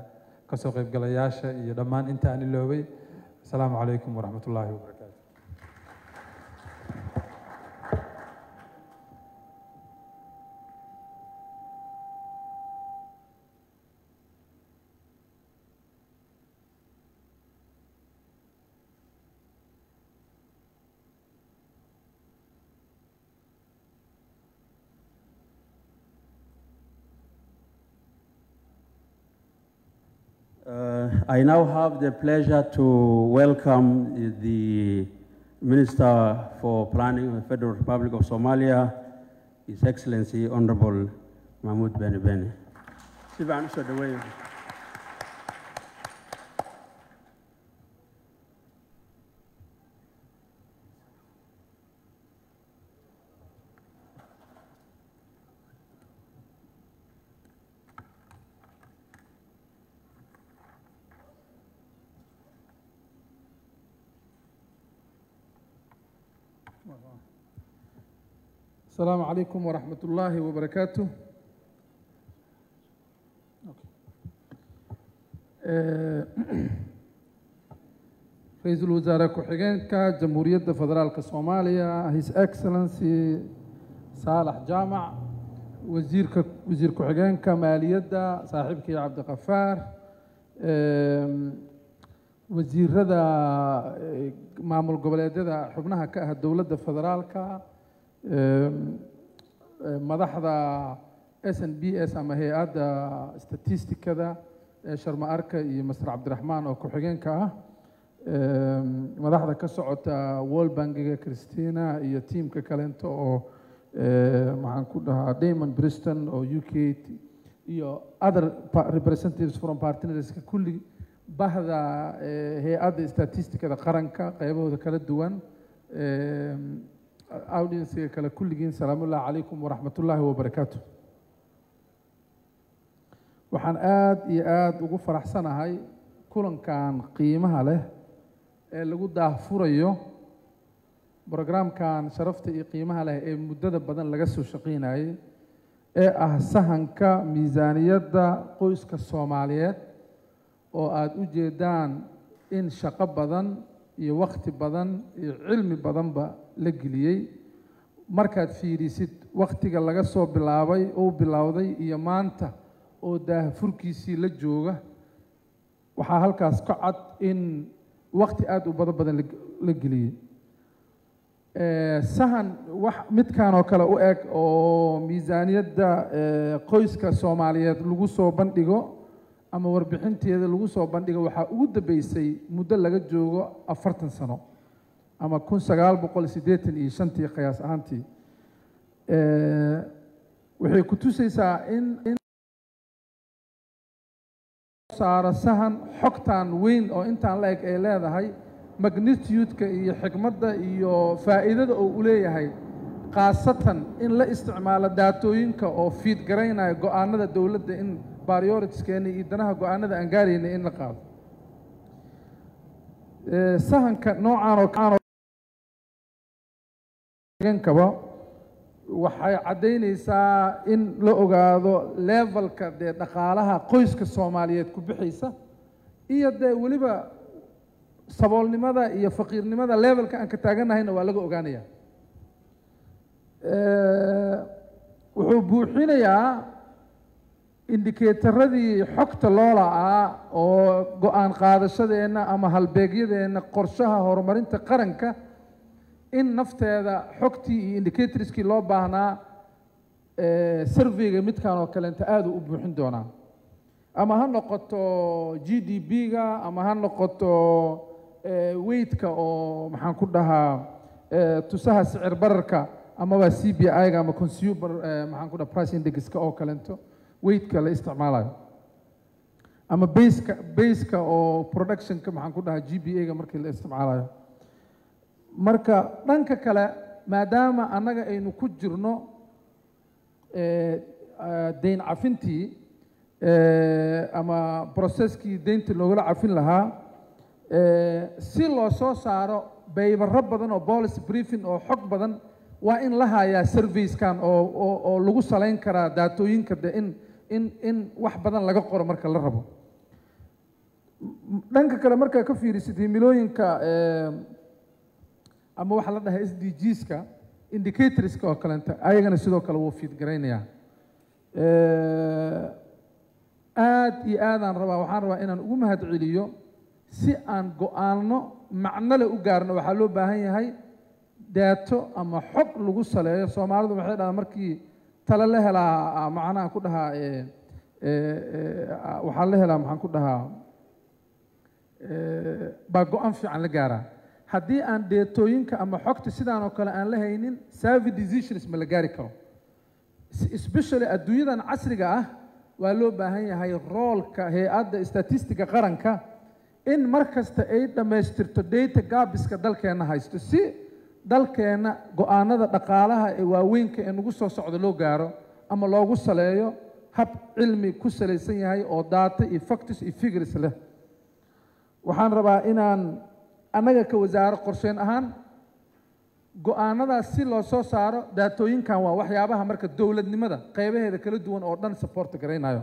kasoo qaybgalayaasha iyo dhammaan inta aan iloobay asalaamu calaykum waraxmatullaahi wabarakaatu I now have the pleasure to welcome the Minister for Planning of the Federal Republic of Somalia, His Excellency Honorable Mahmoud Beni Beni. السلام عليكم ورحمة الله وبركاته. رئيس الوزراء كحجينكا جمهورية فدرالك الصومالية His Excellency صالح جامع وزير كحجينكا مالية صاحبك يا عبد الغفار وزير هذا معمول قبلية حبناها كأه الدولة فدرالك madaxda SNBS ama hay'adda statistikada Sharma Arka iyo Masar Cabdiraxmaan oo ku-xigeenka ah madaxda ka socota World Bank-ga Christina iyo teamka kaleento oo maxaan ku dhahaa Damon Briston oo UK iyo other representatives from partners kulli bahda hay'adda statistikada qaranka qaybahooda kala duwan audience kala kulligiin salaamullahi calaykum waraxmatullaahi wabarakaatu waxaan aad iyo aad ugu faraxsanahay kulankan qiimaha leh ee lagu daahfurayo barnaamijkan sharafta iyo qiimaha leh ee muddada badan laga soo shaqeynayay ee ah sahanka miisaaniyadda qoyska Soomaaliyeed oo aad u jeedaan in shaqo badan iyo waqti badan iyo cilmi badanba la geliyey markaad fiirisid waqtiga laga soo bilaabay oo bilowday iyo maanta oo daahfurkiisii la jooga waxaa halkaas ka cad in waqti aad u badan la geliyey sahan wax midkan oo kale u eg oo miisaaniyadda qoyska Soomaaliyeed lagu soo bandhigo ama warbixinteeda lagu soo bandhigo waxaa ugu dambeysay muddo laga joogo 40 sano ama 1985 qiyaas ahaantii waxay ku tusaysaa in saara sahan xogtan weyn oo intaan la eg ay leedahay magnitude-ka iyo xigmadda iyo faa'iidada oo u leeyahay khaasatan in la isticmaalo daatooyinka oo feed garaynaya go'aanada dowladda in priorities-keena iyo danaha go'aanada aan gaarayna in la qaado sahanka noocaan oo kaba waxay caddaynaysaa in la ogaado levelka dee dhaqaalaha qoyska Soomaaliyeed ku bixaysa iyo dee weliba saboolnimada iyo faqiirnimada levelka aan ka taaganahayna waa laga ogaanayaa wuxuu buuxinayaa indikeetaradii xogta loo la'aa oo go'aan qaadashadeenna ama halbeegyadeenna qorshaha horumarinta qaranka in nafteeda xogtii iyo indicatorskii loo baahnaa surveyga midkan oo kaleenta aad u buuxin doonaa ama ha noqoto GDP-ga ama ha noqoto weight-ka oo maxaan ku dhahaa tusaha sicir bararka amaba CPI-ga ama consumer maxaan ku dhahaa price index-ka oo kaleento weight-ka la isticmaalayo ama base-ka oo production-ka maxaan ku dhahaa GPA-ga markii la isticmaalayo marka dhanka kale maadaama annaga aynu ku jirno deyn cafintii ama processkii deynta loogala cafin lahaa si loo soo saaro baybaro badan oo policy briefing oo xog badan waa in la hayaa surveyskan oo lagu salayn karaa daatooyinka de in wax badan laga qoro marka la rabo dhanka kale markaa ka fiirisid himilooyinka ama waxa la dhahay SDGs-ka indicatorska oo kaleenta ayagana sidoo kale wuu feed garaynayaa aad iyo aadaan rabaa waxaan rabaa inaan ugu mahad celiyo si aan go'aano macno leh u gaarno waxaa loo baahan yahay daato ama xog lagu saleeyo Soomaalidu waxay dhahaan markii tala la helaa macnaha ku dhahaa waxaa la helaa maxaan ku dhahaa baa go'aan fiican la gaaraa haddii aan deetooyinka ama xogta sidaan oo kale aan la haynin savvy decisions ma la gaari karo especially adduunyadan casriga ah waa loo baahan yahay roolka hay-adda statistiga qaranka in mar kasta ay dhammaystirto data gabiska dalkeenna haysto si dalkeenna go'aanada dhaqaalaha ee waaweynka ee nagu soo socda loo gaaro ama loogu saleeyo hab cilmi ku salaysan yahay oo data iyo factors iyo figures leh waxaan rabaa inaan annaga ka wasaaro qorsheyn ahaan go'aanadaas si loo soo saaro daatooyinkan waa waxyaabaha marka dowladnimada qaybaheeda kala duwan oo dhan support garaynayo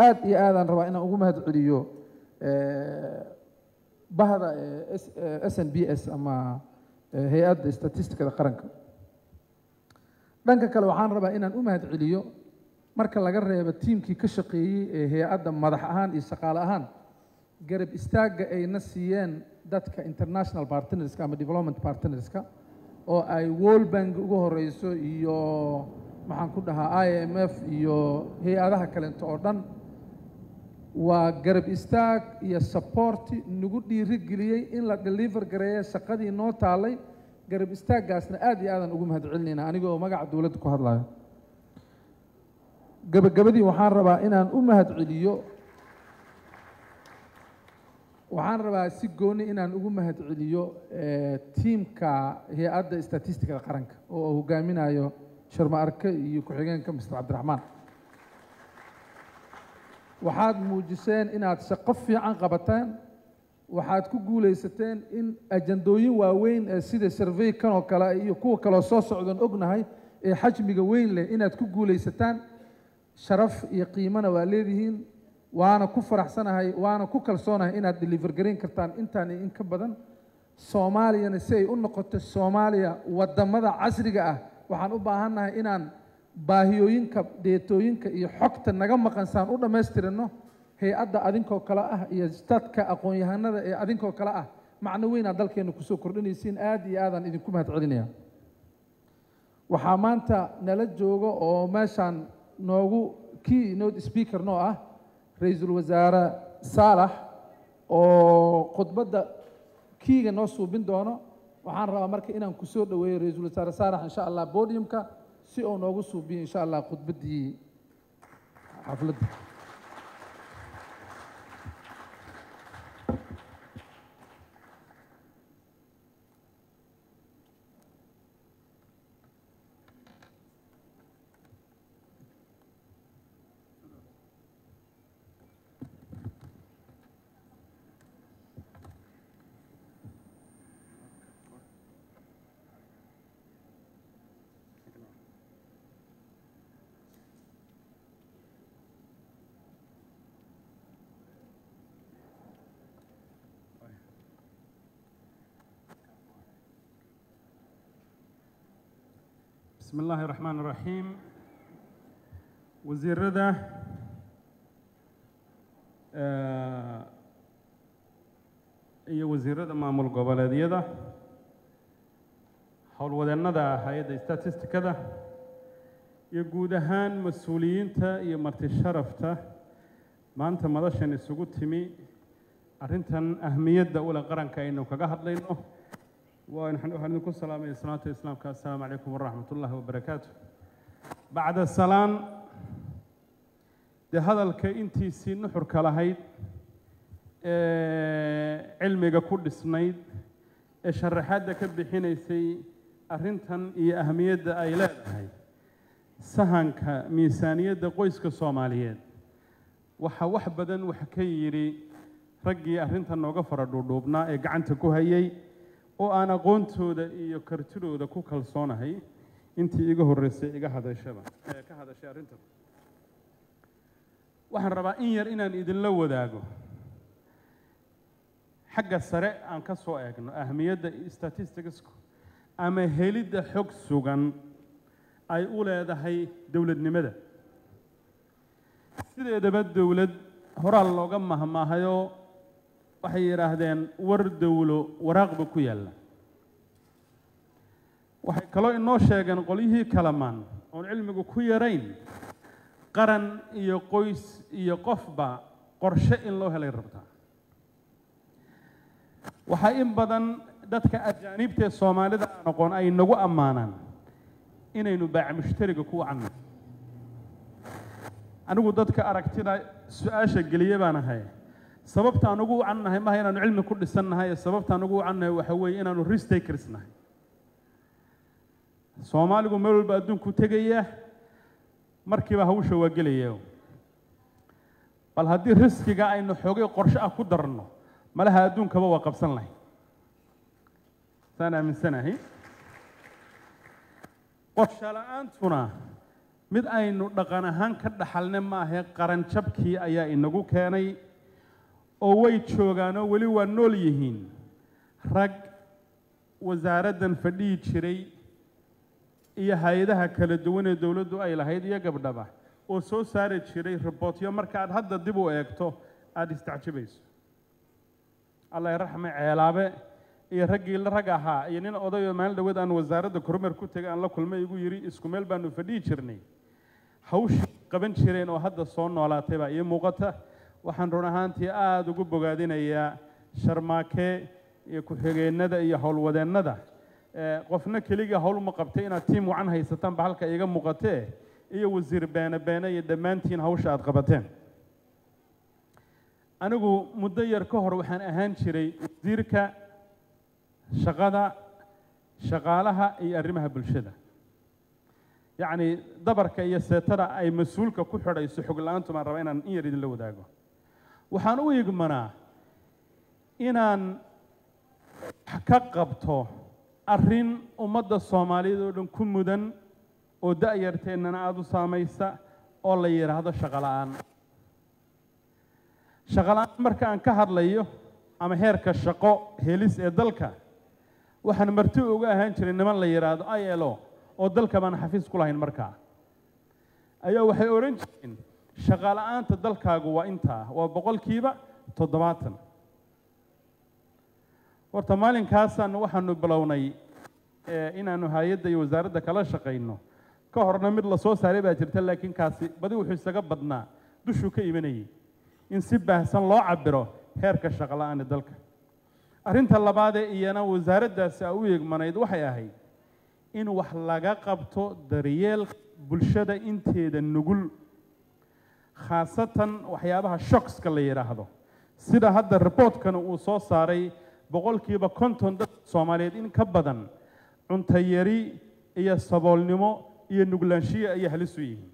aad iyo aadaan rabaa inaan ugu mahad celiyo bahda SNBS ama hay-adda statistikada qaranka dhanka kale waxaan rabaa inaan u mahad celiyo marka laga reebo tiimkii ka shaqeeyey ee hay-adda madax ahaan iyo shaqaale ahaan garab istaagga ayna siiyeen dadka international partnerska ama development partnerska oo ay World Bank ugu horeyso iyo maxaan ku dhahaa IMF iyo hay-adaha kaleento oo dhan waa garab istaag iyo support nagu dhiirigeliyey in la deliver gareeyo shaqadii noo taalay garab istaaggaasna aad iyo aadan ugu mahad celinayna aniga oo magaca dowladda ku hadlayo gabagabadii waxaan rabaa inaan u mahad celiyo waxaan rabaa si gooni inaan ugu mahad celiyo tiimka hay-adda statistikada qaranka oo hogaaminayo Sharma Arke iyo ku-xigeenka Mr. Cabdiraxmaan waxaad muujiseen inaad shaqo fiican qabataan waxaad ku guulaysateen in ajandooyin waaweyn ee sida survey kan oo kale iyo kuwa kale soo socdaan ognahay ee xajmiga weyn leh inaad ku guulaysataan sharaf iyo qiimana waa leedihiin waana ku faraxsanahay waana ku kalsoonahay inaad deliver gareyn kartaan intaan in ka badan soomaaliyana si ay u noqoto soomaaliya waddamada casriga ah waxaan u baahannahay inaan baahiyooyinka deetooyinka iyo xogta naga maqan saan u dhammaystirino hay-adda adinkoo kale ah iyo dadka aqoon-yahanada ee adinkoo kale ah macno weynaa dalkeenna kusoo kordhinaysiin aad iyo aadaan idinku mahad celinaya waxaa maanta nala jooga oo meeshaan noogu keynote speaker noo ah ra-iisul wasaare saalax oo khudbadda kiiga noo suubin doono waxaan rabaa marka inaan ku soo dhaweeyo ra-iisul wasaare saalax insha allah podiumka si uu noogu suubiyo insha allah khudbaddii xafladda بسم الله الرحمن الرحيم وزير رضا iyo wasiirada maamul goboleedyada howlwadeennada hay'adda statistikada iyo guud ahaan mas-uuliyiinta iyo marti sharafta maanta madashan isugu timi arrintan ahmiyadda u leh qaranka aynu kaga hadlayno waxaan idinku salaamay salaanta islaamka assalaamu calaykum waraxmatullaahi wabarakaatu bacda salaan dee hadalka intiisii nuxurka lahayd cilmiga ku dhisnayd ee sharaxaadda ka bixinaysay arrintan iyo ahmiyadda ay leedahay sahanka miisaaniyadda qoyska soomaaliyeed waxaa wax badan wax ka yidhi raggii arrintan nooga fara dhuudhuubnaa ee gacanta ku hayay oo aan aqoontooda iyo kartidooda ku kalsoonahay intii iga horreysay iga hadashaba ka hadashay arrintan waxaan rabaa in yar inaan idinla wadaago xagga sare aan ka soo eegno ahmiyadda statisticsku ama helidda xog sugan ay u leedahay dowladnimada sideedaba dowlad horaal looga mahmaahayo waxay yidhaahdeen war dowlo waraaqba ku yaalla waxay kaloo inoo sheegeen qolyihii kalamaan oon cilmigu ku yarayn qaran iyo qoys iyo qofba qorshe in loo helay rabtaa waxaa in badan dadka ajaaniibta ee soomaalida aan aqoon ay nagu ammaanaan inaynu baac mushtariga ku wacanno anigu dadka aragtida su-aasha geliye baan ahay sababta aan ugu wacannahay maaha inaanu cilmi ku dhisannahay sababta aan ugu wacannahay waxa weeye inaanu risk takers nahay soomaaligu meel walba adduunku tegaya markiiba hawsha waa gelaya bal haddii riskiga aynu xoogay qorshe ah ku darno malaha adduunkaba waa qabsan lahay saan aaminsanahay qorshe la'aantuna mid aynu dhaqan ahaan ka dhaxalne maahe qaran jabkii ayaa inagu keenay oo way joogaanoo weli waa nool yihiin rag wasaaraddan fadhihi jiray iyo hay-adaha kala duwan ee dowladdu ay lahayd iyo gabdhaba oo soo saari jiray ribootyo marka aad hadda dib u eegto aada istacjibayso allah raxme ceelaabe iyo raggii la rag ahaa iyo nin odayoo maalin dhaweed aan wasaaradda kormeer ku tegay aan la kulmay igu yidhi isku meel baanu fadhihi jirnay hawshii qaban jireen oo hadda soo noolaatay baa ii muuqata waxaan run ahaantii aada ugu bogaadinayaa sharmaake iyo ku-xigeennada iyo howlwadeennada qofna keliga hawl ma qabtay inaad tiim wacan haysataan ba halka iiga muuqatee iyo wasiir beene beene iyo dhammaantiin hawsha aad qabateen anigu muddo yar ka hor waxaan ahaan jiray wasiirka shaqada shaqaalaha iyo arrimaha bulshada yacni dabarka iyo seetada ay mas-uulka ku xidhayso xog la-aantu baan rabaa inaan in yar idinla wadaago waxaan u igmanaa inaan ka qabto arrin ummadda soomaaliyeed oo dhan ku mudan oo da-yarteennana aada u saamaysa oo la yidhaahdo shaqo la-aan shaqo la-aan marka aan ka hadlayo ama heerka shaqo helis ee dalka waxaan marti uga ahaan jiray niman la yiraahdo ILO oo dalka baan xafiis ku lahayn markaa ayaa waxay oran jireen shaqo la'aanta dalkaagu waa intaa waa 70%. horta maalinkaasaan waxaanu bilownay inaanu hay'adda iyo wasaaradda kala shaqeyno ka horna mid la soo saaray baa jirta laakiin kaasi badi wuxuu isaga badnaa dushu ka imanayay in si baahsan loo cabiro heerka shaqo la'aanta dalka. arrinta labaad ee iyana wasaaraddaasi u eegmanayd waxay ahayd in wax laga qabto daryeel bulshada inteeda nugul khaasatan waxyaabaha shockska la yiraahdo sida hadda reportkan uu soo saaray 50% dad Soomaaliyeed in ka badan cunto yari iyo saboolnimo iyo nuglaanshiyo ay halis u yihiin.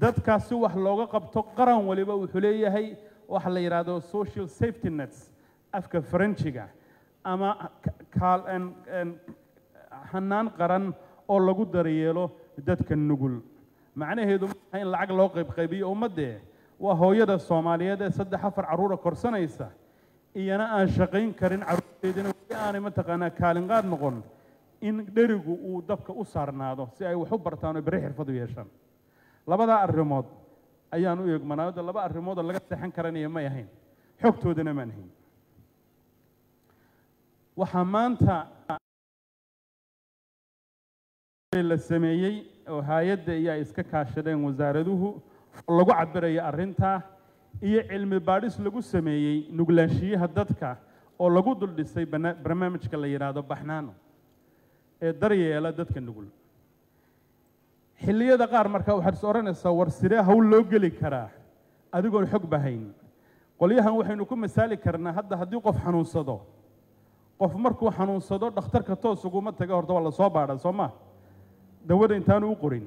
dadkaasi wax looga qabto qaran waliba wuxuu leeyahay wax la yiraahdo social safety nets afka Faransiga ama hanaan qaran oo lagu daryeelo dadka nugul macnaheedu in lacag loo qaybiyo ummadda waa hooyada Soomaaliyeed ee 3-4 caruur korsanaysa iyana aan shaqayn karin caruurteedina aanay mataqaanaa kaalin qaad noqon in dherigu uu dabka u saarnaado si ay wax u bartaan oo bari xirfad u yeeshaan. labada arrimood ayaan u eegmanaa laba arrimood laga saxan karanayo ma yahayn xogtoodana ma ahayn. waxa maanta la sameeyay oo hay'adda iyo iska kaashadeen wasaaraduhu lagu cabirayo arrinta iyo cilmi baadhis lagu sameeyay nuglaanshiyaha dadka oo lagu dul dhisay barnaamijka la yiraahdo baxnaano ee daryeela dadka nugul. xilliyada qaar marka waxaad is oranaysaa war sidee hawl loo geli karaa adigoon xog bahayn. qolyahan waxaynu ku misaali karnaa hadda haddii qof xanuunsado qof markuu xanuunsado dhakhtarka toos uguma taga horta waa la soo baadhaa soo ma dawada intaan u qorin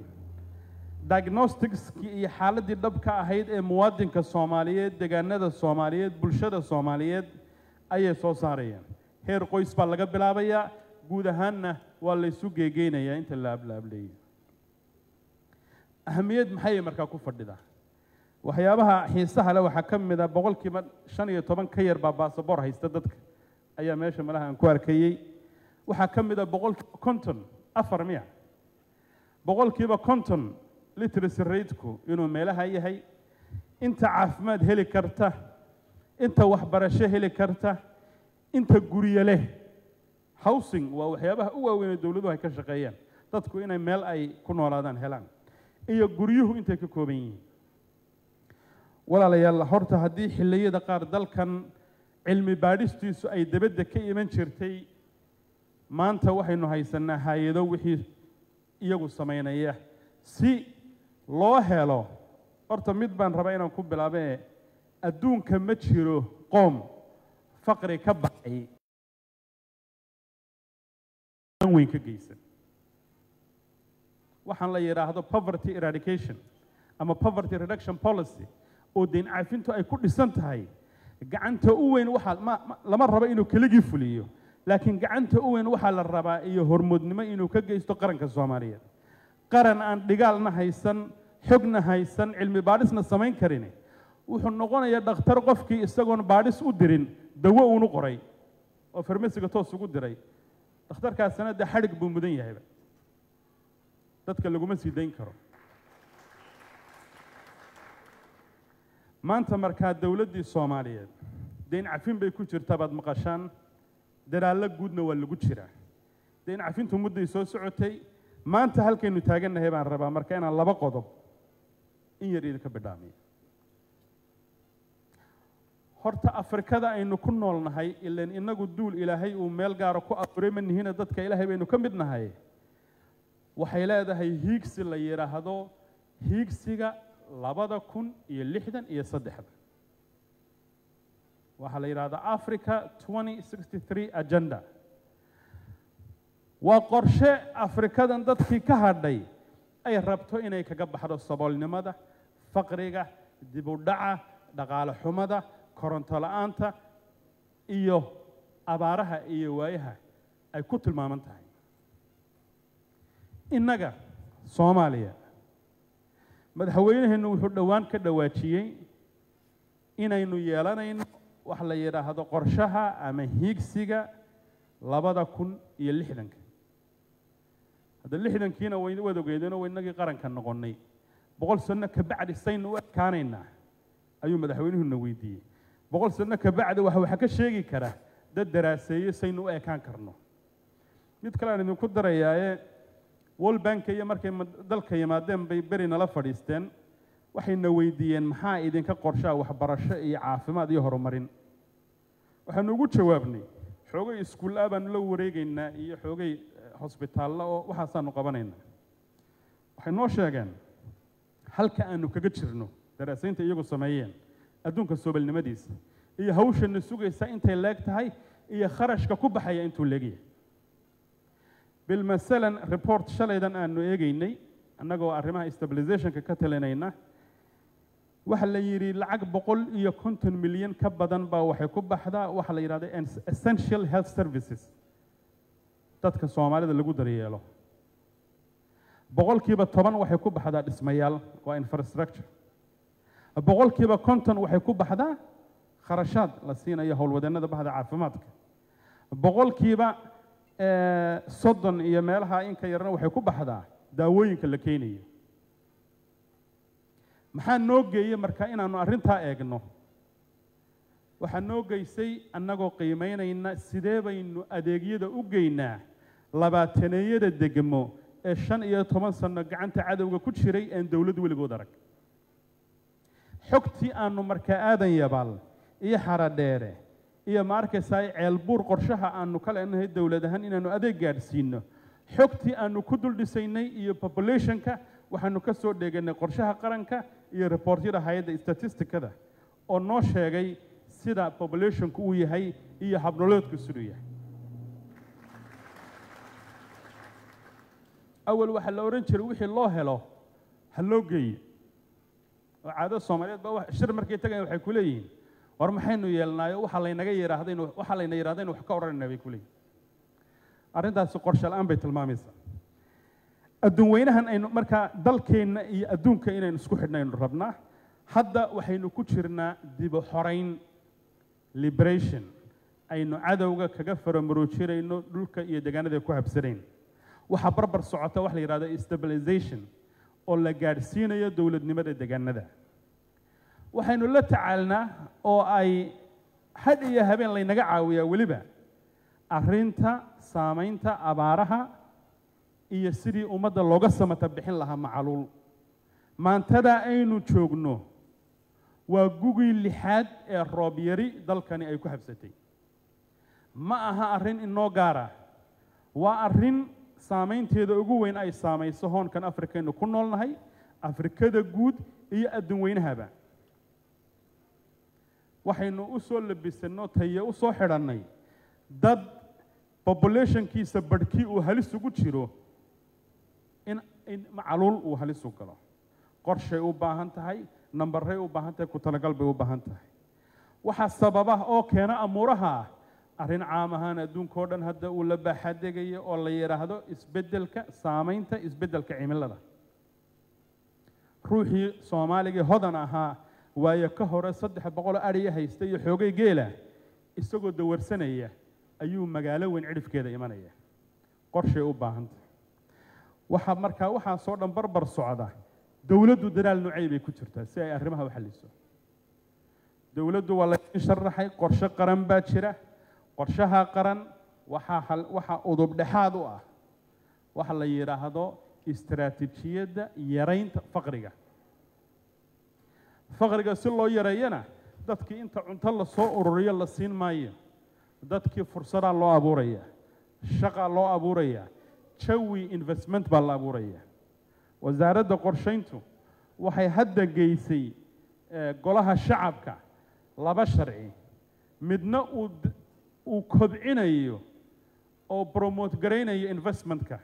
diagnostics iyo xaaladii dhabka ahayd ee muwaadinka Soomaaliyeed deegaanada Soomaaliyeed bulshada Soomaaliyeed ayay soo saarayaan heer qoys baa laga bilaabayaa guud ahaanna waa la isu geegeynayaa inta la ablaableeyay. ahamiyad maxay markaa ku fadhidaa waxyaabaha xiisaha leh waxaa ka mid ah 15% ka yar baa baasaboor haysta dadka ayaa meesha malaha aan ku arkayay waxaa ka mid ah 50% 50% literacy rate-ku inuu meelaha yahay inta caafimaad heli karta inta waxbarasho heli karta inta guriye leh housing waa waxyaabaha u waaweyn ee dawladdu ay ka shaqeeyaan dadku inay meel ay ku noolaadaan helaan iyo guryuhu intay ka kooban yihiin. walaalayaal horta haddii xilliyada qaar dalkan cilmi baadhistiisu ay dabadda ka iman jirtay maanta waxaynu haysanaa hay'ado wixii iyagu sameynaya si loo helo horta mid baan rabaa inaan ku bilaabee adduunka ma jiro qoom faqri ka baxay aan weyn ka geysan waxaan la yiraahdo poverty eradication ama poverty reduction policy oo deyn caafintu ay ku dhisan tahay gacanta u weyn waxa lama rabo inuu keligii fuliyo laakiin gacanta u weyn waxa la rabaa iyo hormoodnimo inuu ka geysto qaranka Soomaaliyeed qaran aan dhigaalna haysan xogna haysan cilmi baadhisna samayn karin wuxuu noqonayaa dhakhtar qofkii isagoon baadhis u dirin dawo uu qoray oo farmasiga toos ugu diray dhakhtarkaasna de xadhig buu mudan yahay dadka laguma sii dayn karo. maanta markaa dawladdii Soomaaliyeed deyn cafin bay ku jirtaa baad maqashaan daraalla guudna waa lagu jiraa deyn cafintu mudday soo socotay maanta halkaynu taagannahay baan rabaa marka inaan laba qodob in yar idinka bidhaamiyo. horta Afrikada aynu ku noolnahay ilaan inagu duul Ilaahay uu meel gaar ah ku abuuray ma nihina dadka Ilaahay baynu ka mid nahay waxay leedahay hiigsi la yiraahdo hiigsiga 2063 waxaa la yiraahdaa Africa 2063 agenda waa qorshe Afrikadan dadkii ka hadhay ay rabto inay kaga baxdo saboolnimada faqriga dib u dhaca dhaqaale xumada koronto la'aanta iyo abaaraha iyo waayaha ay ku tilmaaman tahay. innaga Soomaaliya madaxweynaheenu wuxuu dhawaan ka dhawaajiyay inaynu yeelanayno wax la yiraahdo qorshaha ama hiigsiga 2060 هذا اللحدن كينا وين ودوجيدنا وينجي قرن كان نقولني بقول سنة كبعد السين وكانينا أيوم مدحوينه النويدي بقول سنة كبعد وهو حكى شيء كره ده الدراسية سين وكان كرنه نتكلم إنه كدر يا وول بانك يا مركز دلك يا مادام بيبرنا لفريستين وحين نويديين محا إذن كقرشة وحبرشة عافمة دي هرمرين وحين نقول جوابني حوجي سكول أبان لو وريجينا حوجي هوسبيتال وحصانو قبانينا waxay noo sheegeen halka aanu kaga jirno daraasiinta iyagu sameeyeen adduunka soobalnimadiisa iyo hawshan sugaysa intay leeg tahay iyo kharashka ku baxaya intuu leeyahay bil masalan report shalaydan aanu eegaynay annagoo arrimaha stabilizationka ka talinayna waxa la yiri lacag 150 milyan ka badan baa waxay ku baxdaa waxa la yiraahdo essential health services dadka Soomaalida lagu daryeelo boqolkiiba 10 waxay ku baxdaa dhismayaal waa infrastructure boqolkiiba 50 waxay ku baxdaa kharashaad la siinayo howlwadeennada bahda caafimaadka boqolkiiba 30 iyo meelaha in ka yarna waxay ku baxdaa daawooyinka la keenayo maxaa noo geeyay marka inaanu arrintaa eegno waxaa noo geysay annagoo qiimeynayna sidee baynu adeegyada u geynaa labaataneyada degmo ee 15 sano gacanta cadawga ku jiray aan dawlad weligood arag xogtii aanu markaa aadan yabaal iyo xaradheere iyo markaysay ceelbuur qorshaha aanu kala leenahay dawladahan inaanu adeeg gaarsiino xogtii aanu ku dul dhisaynay iyo populationka waxaanu ka soo dheeganay qorshaha qaranka iyo reportyada hay'adda statistikada oo noo sheegay sida populationku uu yahay iyo habnoloodku siduu yahay أول واحد لو رنشر وحي الله هلا هلوجي وعادة الصوماليات بقى شر مركي تجي وحي كلين ورمحينه يلنا وحلينا جاي راهدين وحلينا يراهدين وحكور النبي كلين أرندا سقرش الآن بيت المامسة الدون وينهن إنه مركا دل كين الدون كين نسكحنا إنه ربنا حدا وحينو كشرنا دي بحرين liberation إنه عدوجا كجفر مروشير إنه دولك يدجانا ذي كوهب سرين waxa barbar socota wax la yiraahdo stabilization oo la gaarsiinayo dawladnimada deegaanada waxaynu la tacaalnaa oo ay had iyo habeen la inaga caawiyaa waliba arrinta saameynta abaaraha iyo sidii ummadda looga samata bixin lahaa macaluul maantada aynu joogno waa gugii lixaad ee roob yari dalkani ay ku habsatay ma aha arrin inoo gaara waa arrin saameynteeda ugu weyn ay saamayso hoonkan Afrikaynu ku noolnahay Afrikada guud iyo adduun weynahaba waxaynu u soo labisano tayo u soo xidhanay dad populationkiisa badhkii uu halis ugu jiro in macaluul uu halis u galo qorshay u baahan tahay nambaray u baahan tahay ku talagal bay u baahan tahay waxa sababa oo keena amuuraha arrin caam ahaan adduunka oo dhan hadda uu la baaxadegayo oo la yiraahdo isbedelka saameynta isbedelka cimilada ruuxii Soomaaliga hodan ahaa waayo ka hore 300 ariya haystay iyo xoogay geela isagoo dawarsanaya ayuu magaalo weyn cidhifkeeda imanaya qorshe u baahan waxa markaa waxa soo dhan barbar socda dawladdu dadaal nuucay bay ku jirtaa si ay arrimaha u xalliso dawladdu waa la sharaxay qorshe qaran baa jira qorshaha qaran waxa udub dhexaad u ah waxa la yiraahdo istiraatiijiyadda yareynta faqriga si loo yareeyana dadkii inta cunto la soo ururiyo la siin maayo dadkii fursada loo abuuraya shaqa loo abuuraya jawi investment baa la abuuraya wasaaradda qorsheyntu waxay hadda geysay golaha shacabka laba sharci midna uu kobcinayo oo promote gareynayo investmentka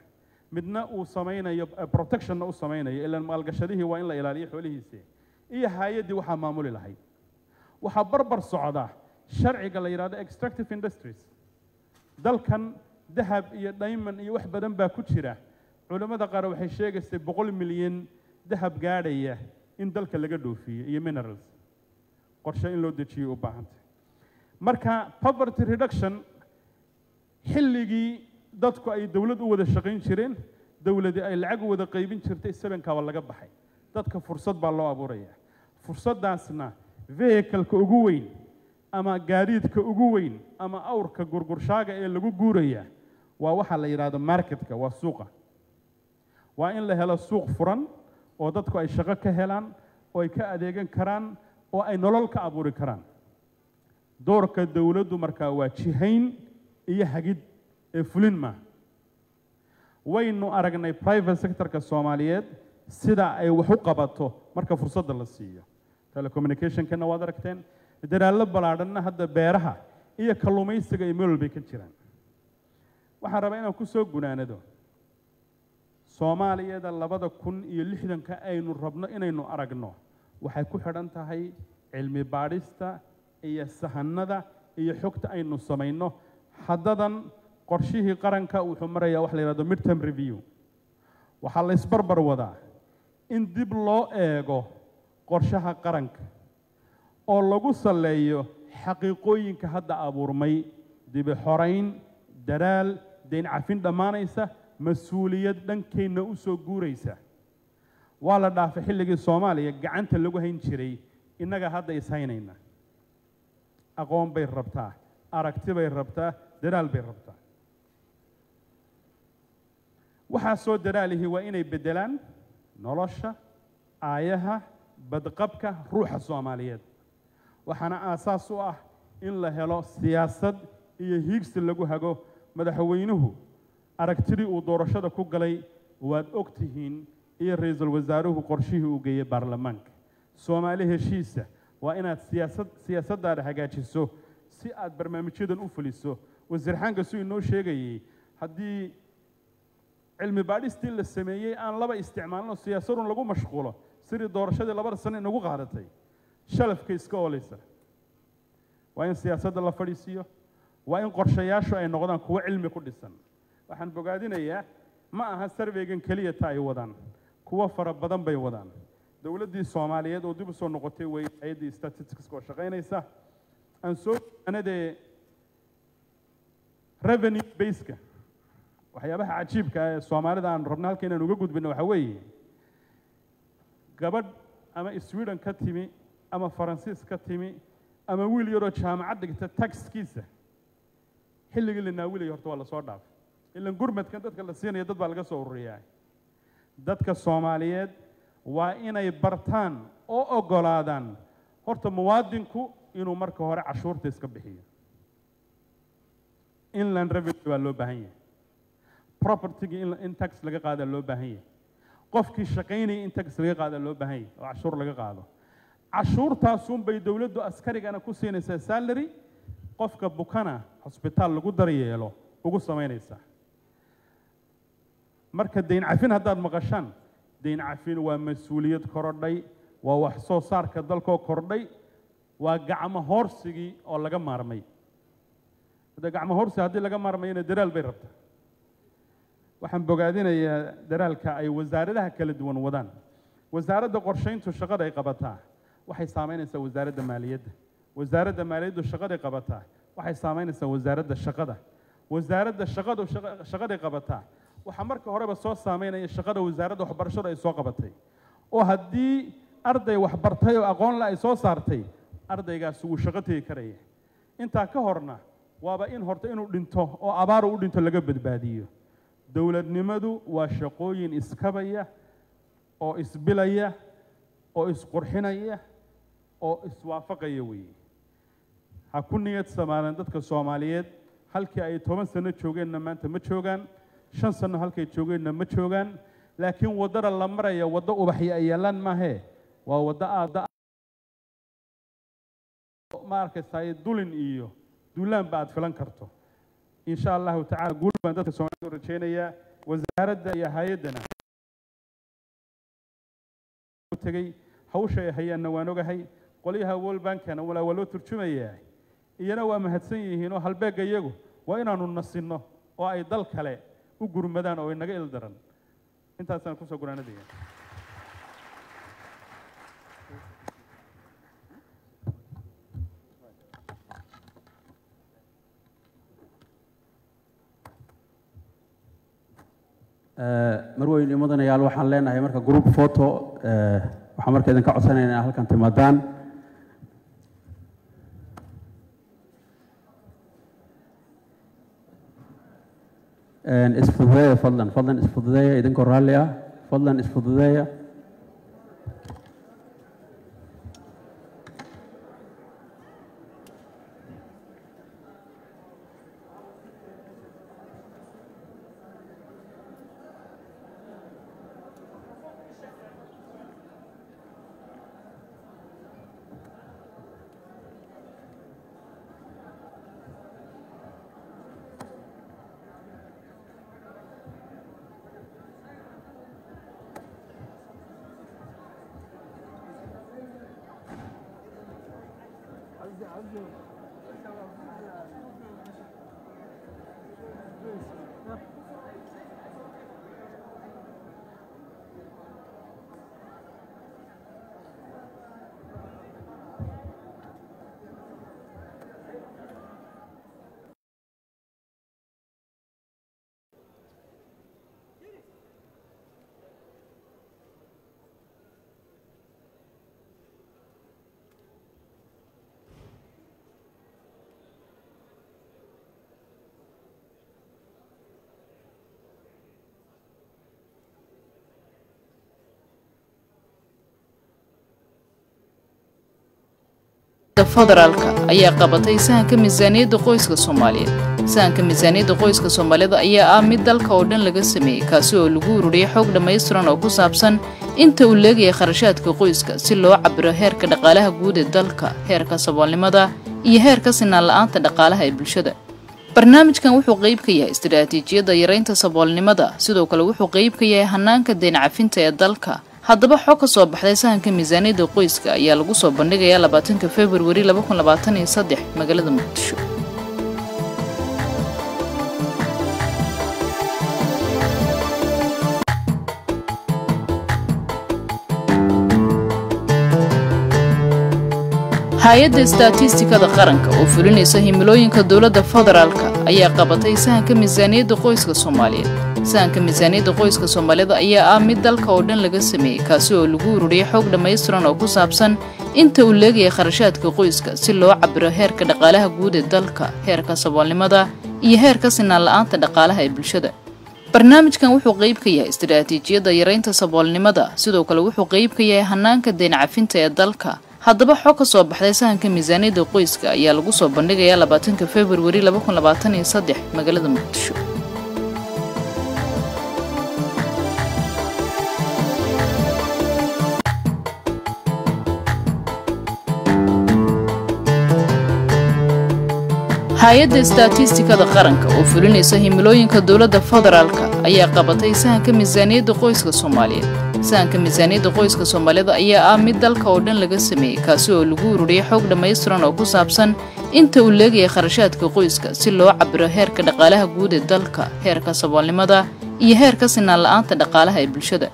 midna uu sameeynayo protection u sameeynayo ilaa maalgashadihii waa in la ilaaliyo xoolihiisa iyo hay'adii waxa maamuli lahayd waxa barbar socda sharciga la yiraahdo extractive industries dalkan dahab iyo diamond iyo wax badan baa ku jira culimada qaar waxay sheegaysay 100 milyan dahab gaadhaya in dalka laga dhoofiyo iyo minerals qorshe in loo dejiyo u baahan tahay marka poverty reduction xilligii dadku ay dawlad u wada shaqayn jireen dawladii ay lacag wada qaybin jirtay 7ka waa laga baxay dadka fursad baa loo abuuraya fursadaasna vehicle-ka ugu weyn ama gaadiidka ugu weyn ama awrka gurgurshaaga ee lagu guuraya waa waxa la yiraahdo marketka waa suuqa waa in la helo suuq furan oo dadku ay shaqo ka helaan oo ay ka adeegan karaan oo ay nolol ka abuuri karaan doorka dawladdu markaa waa jihayn iyo hagid ee fulin ma waynu aragnay private sector-ka Soomaaliyeed sida ay wax u qabato marka fursadda la siiyo telecommunication-kana waad aragteen dadaallo balaadhanna hadda beeraha iyo kalluumaysiga ay meel bay ka jiraan waxaan rabaa inaan ku soo gunaanado Soomaaliyada 2060ka aynu rabno inaynu aragno waxay ku xidhan tahay cilmi baadhista iyo sahanada iyo xogta aynu sameeyno haddadan qorshihii qaranka wuxuu marayaa wax la yiraahdo midterm review waxa la isbarbar wadaa in dib loo eego qorshaha qaranka oo lagu saleeyo xaqiiqooyinka hadda abuurmay dib u xoreyn daraal deyn cafin dhamaanaysa mas'uuliyad dhankeena u soo guuraysa waa la dhaafay xilligii Soomaaliya gacanta lagu hayn jiray inaga hadda is haynayna aqoon bay rabtaa aragti bay rabtaa daraal bay rabtaa waxa soo daraalihi waa inay bedelaan nolosha aayaha badqabka ruuxa Soomaaliyeed waxana aasaas u ah in la helo siyaasad iyo hiigsi lagu hago madaxweynuhu aragtidii uu doorashada ku galay waad ogtihiin iyo ra'iisul wasaaruhu qorshihii uu geeyay baarlamaanka Soomaali heshiisa waa inaad siyaasadda hagaajiso si aad barnaamijyadan u fuliso wasiir xanka soo inoo sheegayay haddii cilmi baadhistii la sameeyay aan laba isticmaalno siyaasadun lagu mashquulo sidii doorashadii 2 sano inagu qaadatay shalafka iska oolaysa waa in siyaasadda la fadhiisiyo waa in qorshayaashu ay noqdaan kuwa cilmi ku dhisan waxaan bogaadinayaa ma aha surveygan kaliya taay wadaan kuwa fara badan bay wadaan dawladdii Soomaaliyeed oo dib u soo noqotay way hay'adda statistics oo shaqaynaysa aan soo anadee revenue base-ka waxyaabaha cajiibka ah ee Soomaalida aan rabno halka inaan uga gudbino waxa weeye gabadh ama Sweden ka timi ama Faransiis ka timi ama wiil yar oo jaamacad dhigta taxkiisa xilligii la naawilay horta waa la soo dhaaf ilaan gurmadkan dadka la siinayo dad baa laga soo ururiyaa dadka Soomaaliyeed waa inay bartaan oo ogolaadaan horta muwaadinku inuu marka hore cashuurta iska bixiyo inland revenue waa loo baahan yahay property in tax laga qaado loo baahan yahay qofkii shaqaynay in tax laga qaado loo baahan yahay oo cashuur laga qaado cashuurtaas bay dawladdu askarigana ku siinaysaa salary qofka bukana hospital lagu daryeelo ugu sameynaysa marka deyn cafin haddaad maqashaan deyn cafin waa mas'uuliyad korodhay waa wax soo saarka dalka kordhay waa gacmo hoorsigii oo laga maarmay hada gacmo hoorsi haddii laga maarmayna daraal bay rabtaa waxaan bogaadinayaa daraalka ay wasaaradaha kala duwan wadaan wasaaradda qorsheyntu shaqada ay qabataa waxay saameynaysaa wasaaradda maaliyadda wasaaradda maaliyaddu shaqada ay qabataa waxay saameynaysaa wasaaradda shaqada ay qabataa waxa marka horeba soo saameynaya shaqada wasaaradda waxbarashada ay soo qabatay oo haddii arday wax bartay oo aqoon la ay soo saartay ardaygaas uu shaqo tegi karaya intaa ka horna waaba in horta inuu dhinto oo abaar u dhinto laga badbaadiyo dawladnimadu waa shaqooyin iskabaya oo isbilaya oo isqurxinaya oo iswaafaqaya weeye ha ku niyad samaanan dadka Soomaaliyeed halkii ay 10 sano joogeenna maanta ma joogaan 5 sano halkay joogeenna ma joogaan laakiin wadada la maraya wada ubaxya ayaalan maahe waa wada aad markay dulin iyo duulaan baad filan karto insha Allah ta'ala guul baan dadka Soomaaliyeed u rajeenaya wasaaradda iyo hay'adana tagay hawsha ay hayaan waan ogahay qoliyaha World Bank-na wala loo turjumayaa iyana waa mahadsan yihiin oo halbeega iyagu waa inaanu nasino oo ay dal kale u gurmadaan oo inaga ildaran intaasaan ku soo guraanadaya marweyn iyo mudanayaal waxaan leenahay marka group photo waxaan marka idin ka codsanaynaa halkan timaadaan isfududeeya fadlan isfududeeya idinkoo raalli ah fadlan isfududeeya federaalka ayaa qabatay sahanka miisaaniyadda qoyska Soomaaliyeed. Sahanka miisaaniyadda qoyska Soomaalida ayaa ah mid dalka oo dhan laga sameeyay kaasi oo lagu ururiyay xog dhameystiran oo ku saabsan inta uu leeyahay kharashaadka qoyska si loo cabiro heerka dhaqaalaha guud ee dalka, heerka saboolnimada iyo heerka sinaan la'aanta dhaqaalaha ee bulshada. barnaamijkan wuxuu qayb ka yahay istiraatiijiyadda yareynta saboolnimada, sidoo kale wuxuu qayb ka yahay hanaanka deyn cafinta ee dalka. haddaba xog ka soo baxday sahanka miisaaniyadda qoyska ayaa lagu soo bandhigayaa 20 February 2023 magaalada Muqdisho. hay'adda statistikada qaranka oo fulinaysa himilooyinka dawladda federaalka ayaa qabatay sahanka miisaaniyadda qoyska Soomaaliyeed. sahanka miisaaniyadda qoyska Soomaalida ayaa ah mid dalka oo dhan laga sameeyay kaasi oo lagu ururiyay xog dhameystiran oo ku saabsan inta uu leeyahay kharashaadka qoyska si loo cabiro heerka dhaqaalaha guud ee dalka, heerka saboolnimada iyo heerka sinaan la'aanta dhaqaalaha ee bulshada. barnaamijkan wuxuu qayb ka yahay istiraatiijiyadda yareynta saboolnimada, sidoo kale wuxuu qayb ka yahay hanaanka deyn cafinta ee dalka. haddaba xog ka soo baxday sahanka miisaaniyadda qoyska ayaa lagu soo bandhigayaa 20 February 2023 magaalada Muqdisho. hay'adda statistikada qaranka oo fulinaysa himilooyinka dawladda federaalka ayaa qabatay sahanka miisaaniyadda qoyska Soomaaliyeed. sahanka miisaaniyadda qoyska Soomaalida ayaa ah mid dalka oo dhan laga sameeyay kaasi oo lagu ururiyay xog dhameystiran oo ku saabsan inta uu leeyahay kharashaadka qoyska si loo cabiro heerka dhaqaalaha guud ee dalka, heerka saboolnimada iyo heerka sinaan la'aanta dhaqaalaha ee bulshada.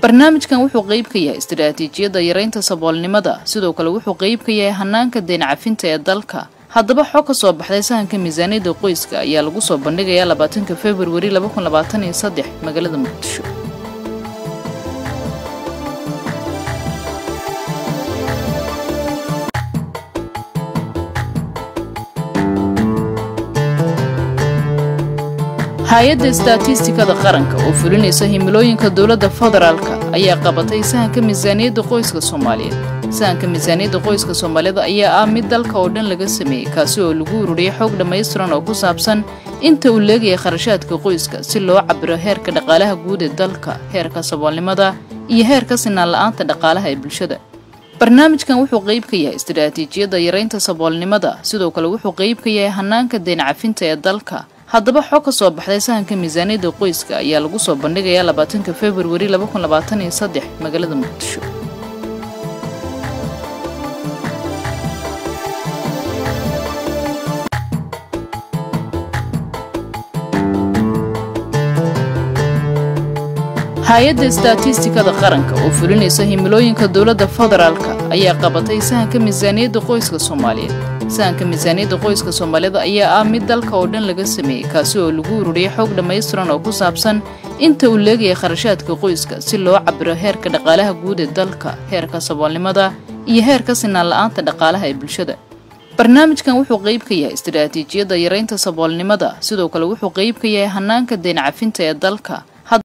barnaamijkan wuxuu qayb ka yahay istiraatiijiyadda yareynta saboolnimada, sidoo kale wuxuu qayb ka yahay hanaanka deyn cafinta ee dalka. haddaba xog ka soo baxday sahanka miisaaniyadda qoyska ayaa lagu soo bandhigayaa 20 February 2023 magaalada Muqdisho. hay'adda statistikada qaranka oo fulinaysa himilooyinka dawladda federaalka ayaa qabatay sahanka miisaaniyadda qoyska Soomaaliyeed. sahanka miisaaniyadda qoyska Soomaalida ayaa ah mid dalka oo dhan laga sameeyay kaasi oo lagu ururiyay xog dhameystiran oo ku saabsan inta uu leeyahay kharashaadka qoyska si loo cabiro heerka dhaqaalaha guud ee dalka, heerka saboolnimada iyo heerka sinaan la'aanta dhaqaalaha ee bulshada. barnaamijkan wuxuu qayb ka yahay istiraatiijiyadda yareynta saboolnimada, sidoo kale wuxuu qayb ka yahay hanaanka deyn cafinta ee dalka. haddaba xog ka soo baxday sahanka miisaaniyadda qoyska ayaa lagu soo bandhigayaa 20 February 2023 magaalada Muqdisho. hay'adda statistikada qaranka oo fulinaysa himilooyinka dawladda federaalka ayaa qabatay sahanka miisaaniyadda qoyska Soomaaliyeed. sahanka miisaaniyadda qoyska Soomaalida ayaa ah mid dalka oo dhan laga sameeyay kaasi oo lagu ururiyay xog dhameystiran oo ku saabsan inta uu leeyahay kharashaadka qoyska si loo cabiro heerka dhaqaalaha guud ee dalka, heerka saboolnimada iyo heerka sinaan la'aanta dhaqaalaha ee bulshada. barnaamijkan wuxuu qayb ka yahay istiraatiijiyadda yareynta saboolnimada, sidoo kale wuxuu qayb ka yahay hanaanka deyn cafinta ee dalka